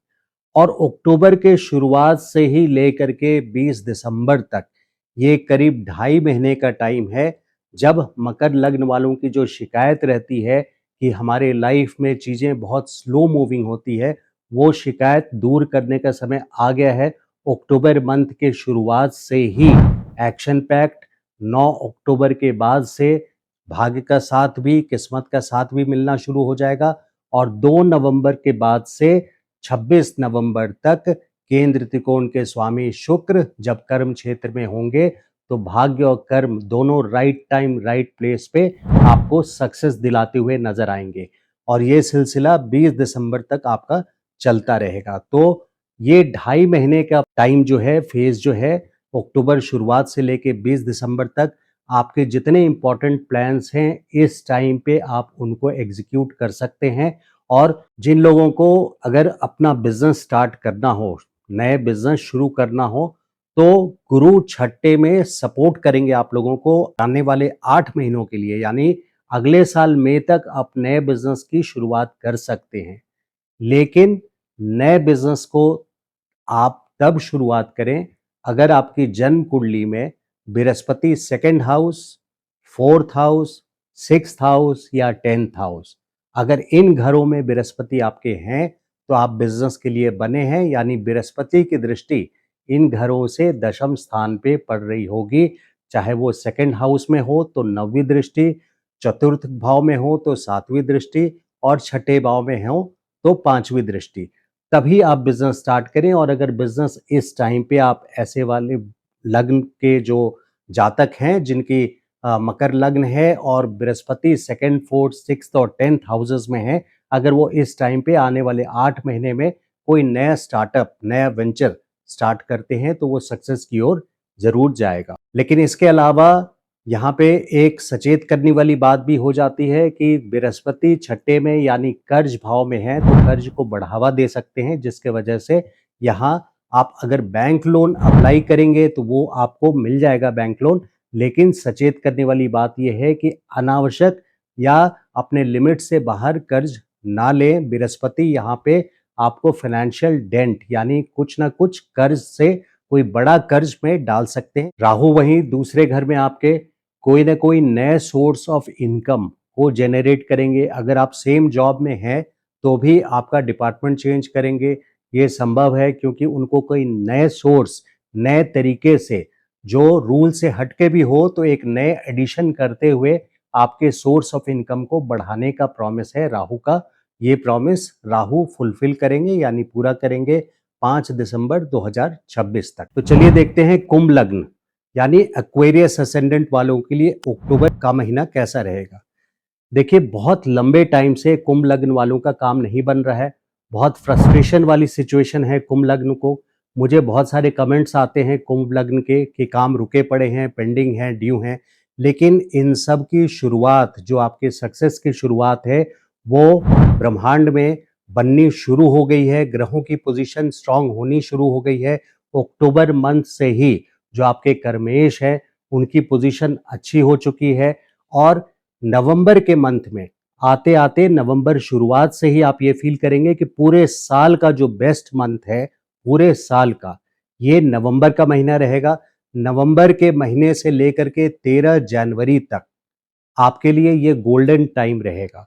और अक्टूबर के शुरुआत से ही लेकर के 20 दिसंबर तक ये करीब 2.5 महीने का टाइम है, जब मकर लग्न वालों की जो शिकायत रहती है कि हमारे लाइफ में चीज़ें बहुत स्लो मूविंग होती है, वो शिकायत दूर करने का समय आ गया है। अक्टूबर मंथ के शुरुआत से ही एक्शन पैक्ट, 9 अक्टूबर के बाद से भाग्य का साथ भी, किस्मत का साथ भी मिलना शुरू हो जाएगा। और 2 नवंबर के बाद से 26 नवंबर तक केंद्र त्रिकोण के स्वामी शुक्र जब कर्म क्षेत्र में होंगे, तो भाग्य और कर्म दोनों राइट टाइम राइट प्लेस पे आपको सक्सेस दिलाते हुए नजर आएंगे। और ये सिलसिला 20 दिसंबर तक आपका चलता रहेगा। तो ये 2.5 महीने का टाइम जो है, फेज जो है, अक्टूबर शुरुआत से लेके 20 दिसंबर तक आपके जितने इम्पोर्टेंट प्लान्स हैं इस टाइम पे आप उनको एग्जीक्यूट कर सकते हैं। और जिन लोगों को अगर अपना बिजनेस स्टार्ट करना हो, नए बिजनेस शुरू करना हो, तो गुरु छठे में सपोर्ट करेंगे आप लोगों को आने वाले 8 महीनों के लिए, यानी अगले साल मई तक आप नए बिजनेस की शुरुआत कर सकते हैं। लेकिन नए बिजनेस को आप तब शुरुआत करें अगर आपकी जन्म कुंडली में Brihaspati second house, fourth house, sixth house या 10th हाउस, अगर इन घरों में बृहस्पति आपके हैं तो आप बिजनेस के लिए बने हैं, यानी बृहस्पति की दृष्टि इन घरों से दशम स्थान पे पड़ रही होगी। चाहे वो सेकंड हाउस में हो तो नौवीं दृष्टि, चतुर्थ भाव में हो तो सातवीं दृष्टि और छठे भाव में हो तो पांचवी दृष्टि। तभी आप बिजनेस स्टार्ट करें। और अगर बिजनेस इस टाइम पे आप ऐसे वाले लग्न के जो जातक हैं जिनकी मकर लग्न है और बृहस्पति सेकंड, फोर्थ, सिक्स्थ और 10th हाउसेस में है, अगर वो इस टाइम पे आने वाले 8 महीने में कोई नया स्टार्टअप, नया वेंचर स्टार्ट करते हैं तो वो सक्सेस की ओर जरूर जाएगा। लेकिन इसके अलावा यहाँ पे एक सचेत करने वाली बात भी हो जाती है कि बृहस्पति छठे में यानी कर्ज भाव में है तो कर्ज को बढ़ावा दे सकते हैं, जिसके वजह से यहाँ आप अगर बैंक लोन अप्लाई करेंगे तो वो आपको मिल जाएगा बैंक लोन। लेकिन सचेत करने वाली बात यह है कि अनावश्यक या अपने लिमिट से बाहर कर्ज ना लें। बृहस्पति यहाँ पे आपको फाइनेंशियल डेंट यानी कुछ ना कुछ कर्ज से कोई बड़ा कर्ज में डाल सकते हैं। राहु वहीं दूसरे घर में आपके कोई ना कोई नए सोर्स ऑफ इनकम को जेनरेट करेंगे। अगर आप सेम जॉब में हैं तो भी आपका डिपार्टमेंट चेंज करेंगे, ये संभव है, क्योंकि उनको कोई नए सोर्स, नए तरीके से जो रूल से हटके भी हो तो एक नए एडिशन करते हुए आपके सोर्स ऑफ इनकम को बढ़ाने का प्रॉमिस है राहु का। ये प्रॉमिस राहु फुलफिल करेंगे यानी पूरा करेंगे 5 दिसंबर 2026 तक। तो चलिए देखते हैं कुंभ लग्न यानी एक्वेरियस असेंडेंट वालों के लिए अक्टूबर का महीना कैसा रहेगा। देखिए, बहुत लंबे टाइम से कुंभ लग्न वालों का काम नहीं बन रहा है। बहुत फ्रस्ट्रेशन वाली सिचुएशन है कुंभ लग्न को। मुझे बहुत सारे कमेंट्स आते हैं कुंभ लग्न के कि काम रुके पड़े हैं, पेंडिंग हैं, ड्यू हैं। लेकिन इन सब की शुरुआत, जो आपके सक्सेस की शुरुआत है, वो ब्रह्मांड में बननी शुरू हो गई है। ग्रहों की पोजीशन स्ट्रांग होनी शुरू हो गई है। अक्टूबर मंथ से ही जो आपके कर्मेश है उनकी पोजीशन अच्छी हो चुकी है। और नवंबर के मंथ में आते आते नवंबर शुरुआत से ही आप ये फील करेंगे कि पूरे साल का जो बेस्ट मंथ है, पूरे साल का, ये नवंबर का महीना रहेगा। नवंबर के महीने से लेकर के 13 जनवरी तक आपके लिए ये गोल्डन टाइम रहेगा।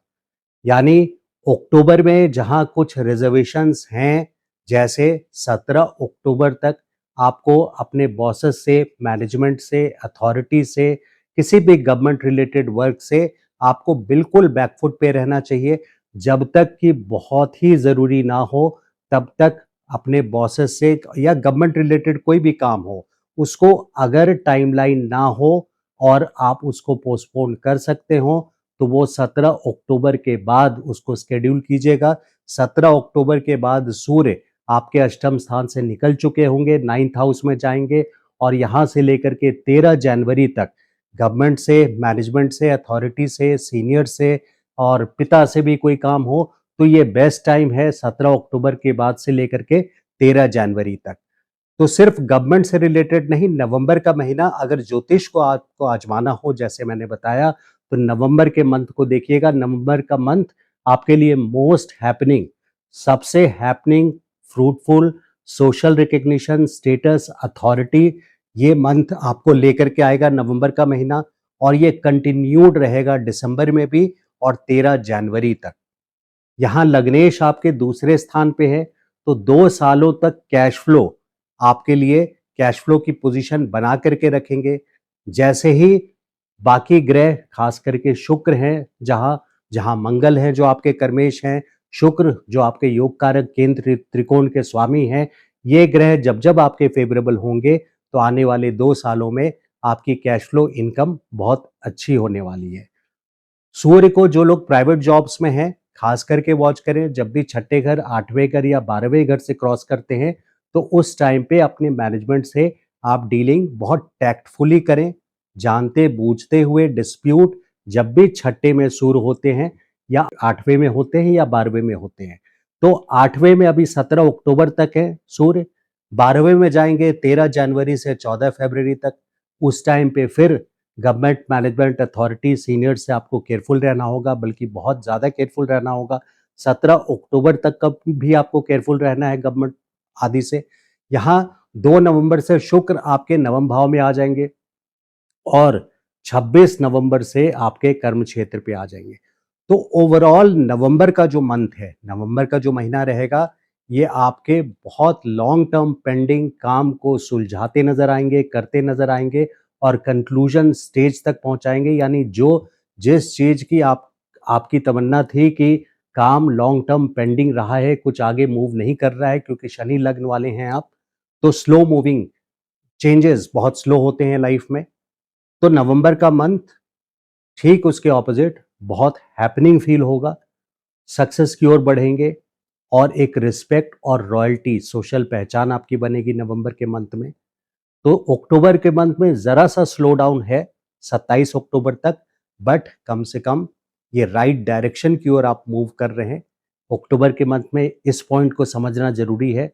यानी अक्टूबर में जहां कुछ रिजर्वेशंस हैं, जैसे 17 अक्टूबर तक आपको अपने बॉसेस से, मैनेजमेंट से, अथॉरिटी से, किसी भी गवर्नमेंट रिलेटेड वर्क से आपको बिल्कुल बैकफुट पे रहना चाहिए। जब तक कि बहुत ही ज़रूरी ना हो तब तक अपने बॉसेस से या गवर्नमेंट रिलेटेड कोई भी काम हो उसको, अगर टाइमलाइन ना हो और आप उसको पोस्टपोन कर सकते हो तो वो 17 अक्टूबर के बाद उसको शेड्यूल कीजिएगा। 17 अक्टूबर के बाद सूर्य आपके अष्टम स्थान से निकल चुके होंगे, 9th हाउस में जाएंगे। और यहाँ से लेकर के 13 जनवरी तक गवर्नमेंट से, मैनेजमेंट से, अथॉरिटी से, सीनियर से और पिता से भी कोई काम हो तो ये बेस्ट टाइम है 17 अक्टूबर के बाद से लेकर के 13 जनवरी तक। तो सिर्फ गवर्नमेंट से रिलेटेड नहीं, नवंबर का महीना अगर ज्योतिष को आपको आजमाना हो, जैसे मैंने बताया, तो नवंबर के मंथ को देखिएगा। नवंबर का मंथ आपके लिए मोस्ट हैपनिंग, सबसे happening, fruitful, social recognition, status, authority, ये मंथ आपको लेकर के आएगा नवंबर का महीना। और ये कंटिन्यूड रहेगा दिसंबर में भी और 13 जनवरी तक। यहाँ लग्नेश आपके दूसरे स्थान पे है तो 2 सालों तक कैश फ्लो आपके लिए, कैश फ्लो की पोजीशन बना करके रखेंगे। जैसे ही बाकी ग्रह, खास करके शुक्र हैं, जहां जहां मंगल है जो आपके कर्मेश हैं, शुक्र जो आपके योग कारक केंद्र त्रिकोण के स्वामी हैं, ये ग्रह जब जब आपके फेवरेबल होंगे तो आने वाले 2 सालों में आपकी कैश फ्लो इनकम बहुत अच्छी होने वाली है। सूर्य को जो लोग प्राइवेट जॉब्स में हैं खास करके वॉच करें, जब भी छठे घर, 8वें घर या 12वें घर से क्रॉस करते हैं तो उस टाइम पे अपने मैनेजमेंट से आप डीलिंग बहुत टैक्टफुली करें, जानते बूझते हुए। डिस्प्यूट जब भी छठे में शुरू होते हैं या आठवें में होते हैं या 12वें में होते हैं, तो आठवें में अभी 17 अक्टूबर तक है सूर्य, 12वें में जाएंगे 13 जनवरी से 14 फरवरी तक। उस टाइम पे फिर गवर्नमेंट मैनेजमेंट अथॉरिटी सीनियर से आपको केयरफुल रहना होगा, बल्कि बहुत ज़्यादा केयरफुल रहना होगा। 17 अक्टूबर तक का भी आपको केयरफुल रहना है गवर्नमेंट आदि से। यहाँ 2 नवंबर से शुक्र आपके नवम भाव में आ जाएंगे और 26 नवंबर से आपके कर्म क्षेत्र पे आ जाएंगे। तो ओवरऑल नवंबर का जो मंथ है, नवंबर का जो महीना रहेगा, ये आपके बहुत लॉन्ग टर्म पेंडिंग काम को सुलझाते नजर आएंगे, करते नजर आएंगे और कंक्लूजन स्टेज तक पहुंचाएंगे। यानी जो जिस चीज की आपकी तमन्ना थी कि काम लॉन्ग टर्म पेंडिंग रहा है, कुछ आगे मूव नहीं कर रहा है क्योंकि शनि लग्न वाले हैं आप, तो स्लो मूविंग चेंजेस बहुत स्लो होते हैं लाइफ में। तो नवंबर का मंथ ठीक उसके ऑपोजिट बहुत हैपनिंग फील होगा, सक्सेस की ओर बढ़ेंगे और एक रिस्पेक्ट और रॉयल्टी सोशल पहचान आपकी बनेगी नवंबर के मंथ में। तो अक्टूबर के मंथ में जरा सा स्लो डाउन है 27 अक्टूबर तक, बट कम से कम ये राइट डायरेक्शन की ओर आप मूव कर रहे हैं। अक्टूबर के मंथ में इस पॉइंट को समझना जरूरी है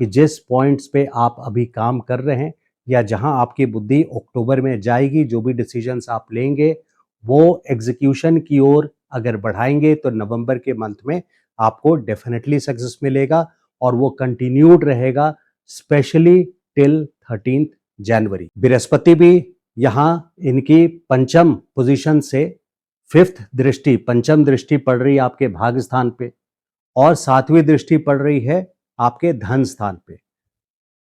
कि जिस पॉइंट्स पे आप अभी काम कर रहे हैं या जहां आपकी बुद्धि अक्टूबर में जाएगी, जो भी डिसीजंस आप लेंगे वो एग्जीक्यूशन की ओर अगर बढ़ाएंगे तो नवंबर के मंथ में आपको डेफिनेटली सक्सेस मिलेगा और वो कंटिन्यूड रहेगा स्पेशली टिल 13 जनवरी। बृहस्पति भी यहाँ इनकी पंचम पोजीशन से फिफ्थ दृष्टि, पंचम दृष्टि पड़ रही है आपके भाग्य स्थान पे और सातवीं दृष्टि पड़ रही है आपके धन स्थान पे।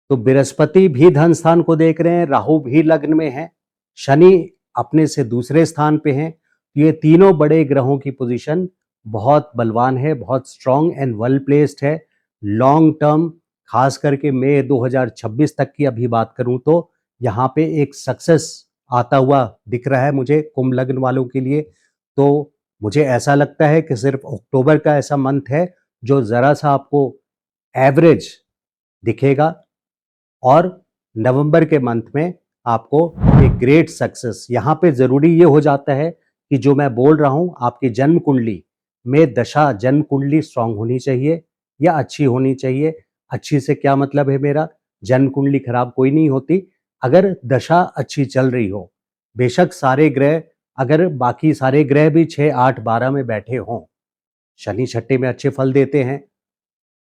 तो बृहस्पति भी धन स्थान को देख रहे हैं, राहु भी लग्न में है, शनि अपने से दूसरे स्थान पे हैं। ये तीनों बड़े ग्रहों की पोजीशन बहुत बलवान है, बहुत स्ट्रांग एंड वेल प्लेस्ड है। लॉन्ग टर्म खास करके मई 2026 तक की अभी बात करूं तो यहाँ पे एक सक्सेस आता हुआ दिख रहा है मुझे कुंभ लग्न वालों के लिए। तो मुझे ऐसा लगता है कि सिर्फ अक्टूबर का ऐसा मंथ है जो जरा सा आपको एवरेज दिखेगा और नवंबर के मंथ में आपको एक ग्रेट सक्सेस। यहाँ पे ज़रूरी ये हो जाता है कि जो मैं बोल रहा हूँ आपकी जन्म कुंडली में दशा, जन्म कुंडली स्ट्रांग होनी चाहिए या अच्छी होनी चाहिए। अच्छी से क्या मतलब है मेरा, जन्म कुंडली खराब कोई नहीं होती अगर दशा अच्छी चल रही हो। बेशक सारे ग्रह, अगर बाकी सारे ग्रह भी 6, 8, 12 में बैठे हों, शनि छठे में अच्छे फल देते हैं,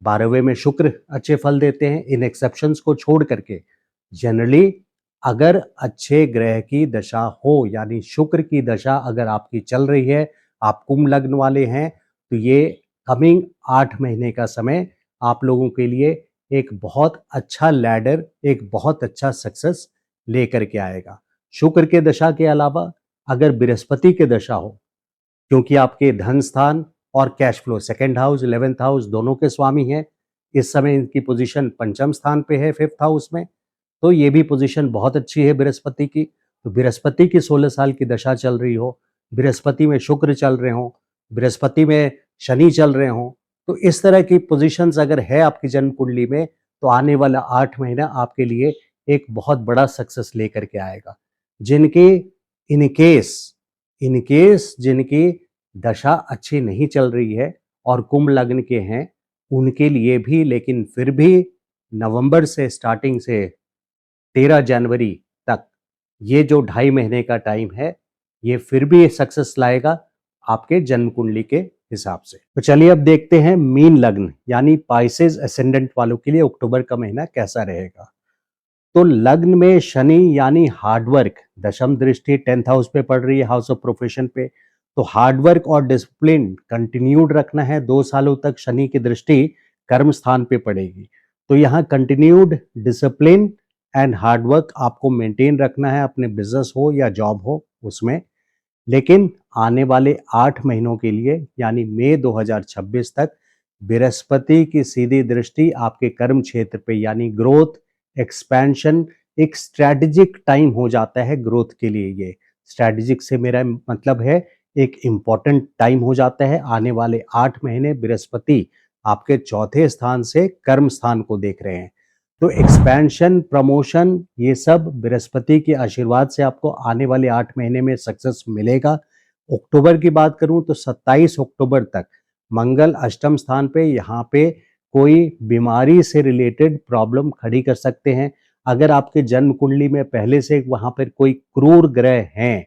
12वें में शुक्र अच्छे फल देते हैं, इन एक्सेप्शंस को छोड़ करके जनरली अगर अच्छे ग्रह की दशा हो, यानी शुक्र की दशा अगर आपकी चल रही है, आप कुंभ लग्न वाले हैं, तो ये कमिंग 8 महीने का समय आप लोगों के लिए एक बहुत अच्छा लैडर, एक बहुत अच्छा सक्सेस लेकर के आएगा। शुक्र के दशा के अलावा अगर बृहस्पति के दशा हो, क्योंकि आपके धन स्थान और cash flow second house, 11th house दोनों के स्वामी हैं, इस समय इनकी पोजीशन पंचम स्थान पे है 5th हाउस में, तो ये भी पोजीशन बहुत अच्छी है बृहस्पति की। तो बृहस्पति की 16 साल की दशा चल रही हो, बृहस्पति में शुक्र चल रहे हो, बृहस्पति में शनि चल रहे हो, तो इस तरह की पोजीशंस अगर है आपकी जन्म कुंडली में, तो आने वाला 8 महीना आपके लिए एक बहुत बड़ा सक्सेस लेकर के आएगा। जिनकी इन केस जिनकी दशा अच्छी नहीं चल रही है और कुंभ लग्न के हैं, उनके लिए भी, लेकिन फिर भी नवंबर से स्टार्टिंग से 13 जनवरी तक ये जो 2.5 महीने का टाइम है, ये फिर भी सक्सेस लाएगा आपके जन्म कुंडली के हिसाब से। तो चलिए अब देखते हैं मीन लग्न यानी पाइसेस असेंडेंट वालों के लिए अक्टूबर का महीना कैसा रहेगा। तो लग्न में शनि यानी हार्डवर्क, दशम दृष्टि 10th हाउस पे पड़ रही है, हाउस ऑफ प्रोफेशन पे। तो हार्डवर्क और डिसिप्लिन कंटिन्यूड रखना है, 2 सालों तक शनि की दृष्टि कर्म स्थान पे पड़ेगी। तो यहाँ कंटिन्यूड डिसिप्लिन एंड हार्डवर्क आपको मेंटेन रखना है, अपने बिजनेस हो या जॉब हो उसमें। लेकिन आने वाले 8 महीनों के लिए यानी मई 2026 तक बृहस्पति की सीधी दृष्टि आपके कर्म क्षेत्र पे यानी ग्रोथ, एक्सपेंशन, एक स्ट्रैटेजिक टाइम हो जाता है ग्रोथ के लिए। ये स्ट्रैटेजिक से मेरा मतलब है एक इम्पॉर्टेंट टाइम हो जाता है। आने वाले 8 महीने बृहस्पति आपके चौथे स्थान से कर्म स्थान को देख रहे हैं। तो एक्सपेंशन, प्रमोशन, ये सब बृहस्पति के आशीर्वाद से आपको आने वाले 8 महीने में सक्सेस मिलेगा। अक्टूबर की बात करूं तो 27 अक्टूबर तक मंगल अष्टम स्थान पे, यहाँ पे कोई बीमारी से रिलेटेड प्रॉब्लम खड़ी कर सकते हैं। अगर आपके जन्म कुंडली में पहले से वहां पर कोई क्रूर ग्रह हैं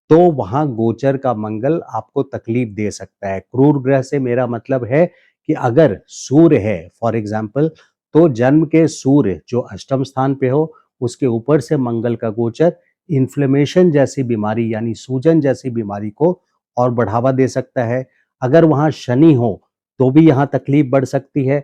तो वहां गोचर का मंगल आपको तकलीफ दे सकता है। क्रूर ग्रह से मेरा मतलब है कि अगर सूर्य है फॉर एग्जाम्पल, तो जन्म के सूर्य जो अष्टम स्थान पे हो उसके ऊपर से मंगल का गोचर इन्फ्लेमेशन जैसी बीमारी यानी सूजन जैसी बीमारी को और बढ़ावा दे सकता है। अगर वहां शनि हो तो भी यहाँ तकलीफ बढ़ सकती है।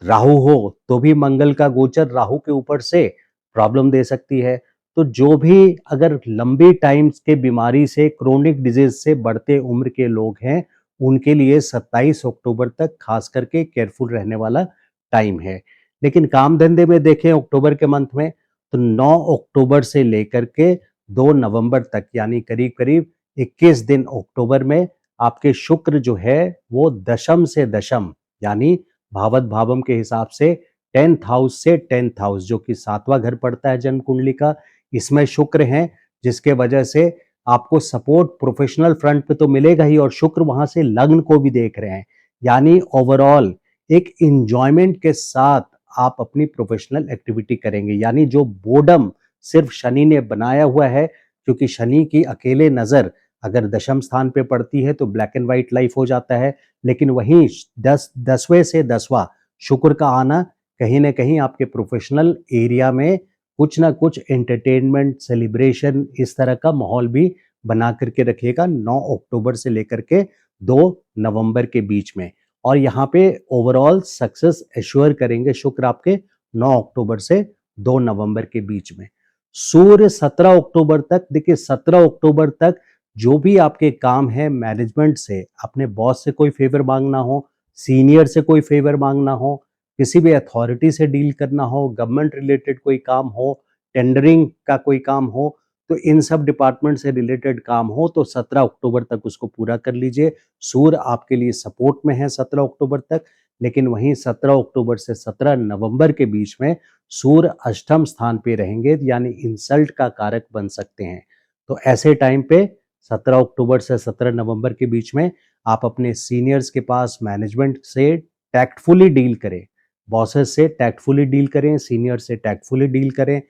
राहु हो तो भी मंगल का गोचर राहु के ऊपर से प्रॉब्लम दे सकती है। तो जो भी अगर लंबी टाइम्स के बीमारी से, क्रोनिक डिजीज से बढ़ते उम्र के लोग हैं, उनके लिए 27 अक्टूबर तक खास करके केयरफुल रहने वाला टाइम है। लेकिन काम धंधे में देखें अक्टूबर के मंथ में, तो 9 अक्टूबर से लेकर के 2 नवंबर तक यानी करीब करीब 21 दिन अक्टूबर में आपके शुक्र जो है वो दशम से दशम यानी भावत भावम के हिसाब से 10th हाउस से 10th हाउस जो कि 7वां घर पड़ता है जन्म कुंडली का, इसमें शुक्र हैं, जिसके वजह से आपको सपोर्ट प्रोफेशनल फ्रंट पे तो मिलेगा ही, और शुक्र वहां से लग्न को भी देख रहे हैं। यानी ओवरऑल एक इंजॉयमेंट के साथ आप अपनी प्रोफेशनल एक्टिविटी करेंगे। यानी जो बोर्डम सिर्फ शनि ने बनाया हुआ है, क्योंकि शनि की अकेले नजर अगर दशम स्थान पे पड़ती है तो ब्लैक एंड व्हाइट लाइफ हो जाता है, लेकिन वहीं 10वें से 10वां शुक्र का आना कहीं ना कहीं आपके प्रोफेशनल एरिया में कुछ ना कुछ एंटरटेनमेंट, सेलिब्रेशन, इस तरह का माहौल भी बना करके रखिएगा 9 अक्टूबर से लेकर के 2 नवंबर के बीच में। और यहाँ पे ओवरऑल सक्सेस एश्योर करेंगे शुक्र आपके 9 अक्टूबर से 2 नवंबर के बीच में। सूर्य 17 अक्टूबर तक, देखिए 17 अक्टूबर तक जो भी आपके काम है मैनेजमेंट से, अपने बॉस से कोई फेवर मांगना हो, सीनियर से कोई फेवर मांगना हो, किसी भी अथॉरिटी से डील करना हो, गवर्नमेंट रिलेटेड कोई काम हो, टेंडरिंग का कोई काम हो, तो इन सब डिपार्टमेंट से रिलेटेड काम हो तो 17 अक्टूबर तक उसको पूरा कर लीजिए। सूर्य आपके लिए सपोर्ट में है 17 अक्टूबर तक, लेकिन वहीं 17 अक्टूबर से 17 नवंबर के बीच में सूर्य अष्टम स्थान पे रहेंगे, यानी इंसल्ट का कारक बन सकते हैं। तो ऐसे टाइम पे 17 अक्टूबर से 17 नवंबर के बीच में आप अपने सीनियर्स के पास, मैनेजमेंट से टैक्टफुली डील करें, बॉसेस से टैक्टफुली डील करें, सीनियर से टैक्टफुली डील करें।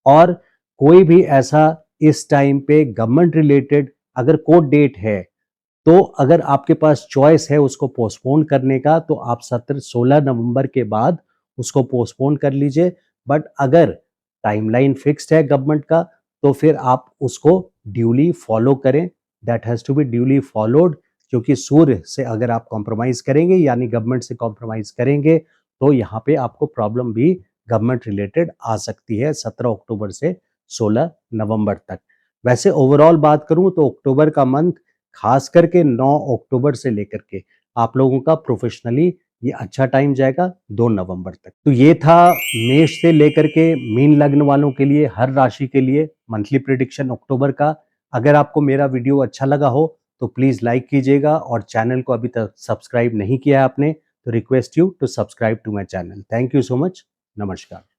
और कोई भी ऐसा इस टाइम पे गवर्नमेंट रिलेटेड अगर कोर्ट डेट है, तो अगर आपके पास चॉइस है उसको पोस्टपोन करने का, तो आप 16 नवंबर के बाद उसको पोस्टपोन कर लीजिए। बट अगर टाइमलाइन फिक्स्ड है गवर्नमेंट का, तो फिर आप उसको ड्यूली फॉलो करें, that has to be duly followed. क्योंकि सूर्य से अगर आप कॉम्प्रोमाइज करेंगे यानी गवर्नमेंट से कॉम्प्रोमाइज करेंगे, तो यहाँ पे आपको प्रॉब्लम भी गवर्नमेंट रिलेटेड आ सकती है 17 अक्टूबर से 16 नवंबर तक। वैसे ओवरऑल बात करूं तो अक्टूबर का मंथ खास करके 9 अक्टूबर से लेकर के आप लोगों का प्रोफेशनली ये अच्छा टाइम जाएगा 2 नवंबर तक। तो ये था मेष से लेकर के मीन लग्न वालों के लिए, हर राशि के लिए मंथली प्रिडिक्शन अक्टूबर का। अगर आपको मेरा वीडियो अच्छा लगा हो तो प्लीज लाइक कीजिएगा, और चैनल को अभी तक सब्सक्राइब नहीं किया है आपने तो request you to subscribe to my channel. Thank you so much. नमस्कार।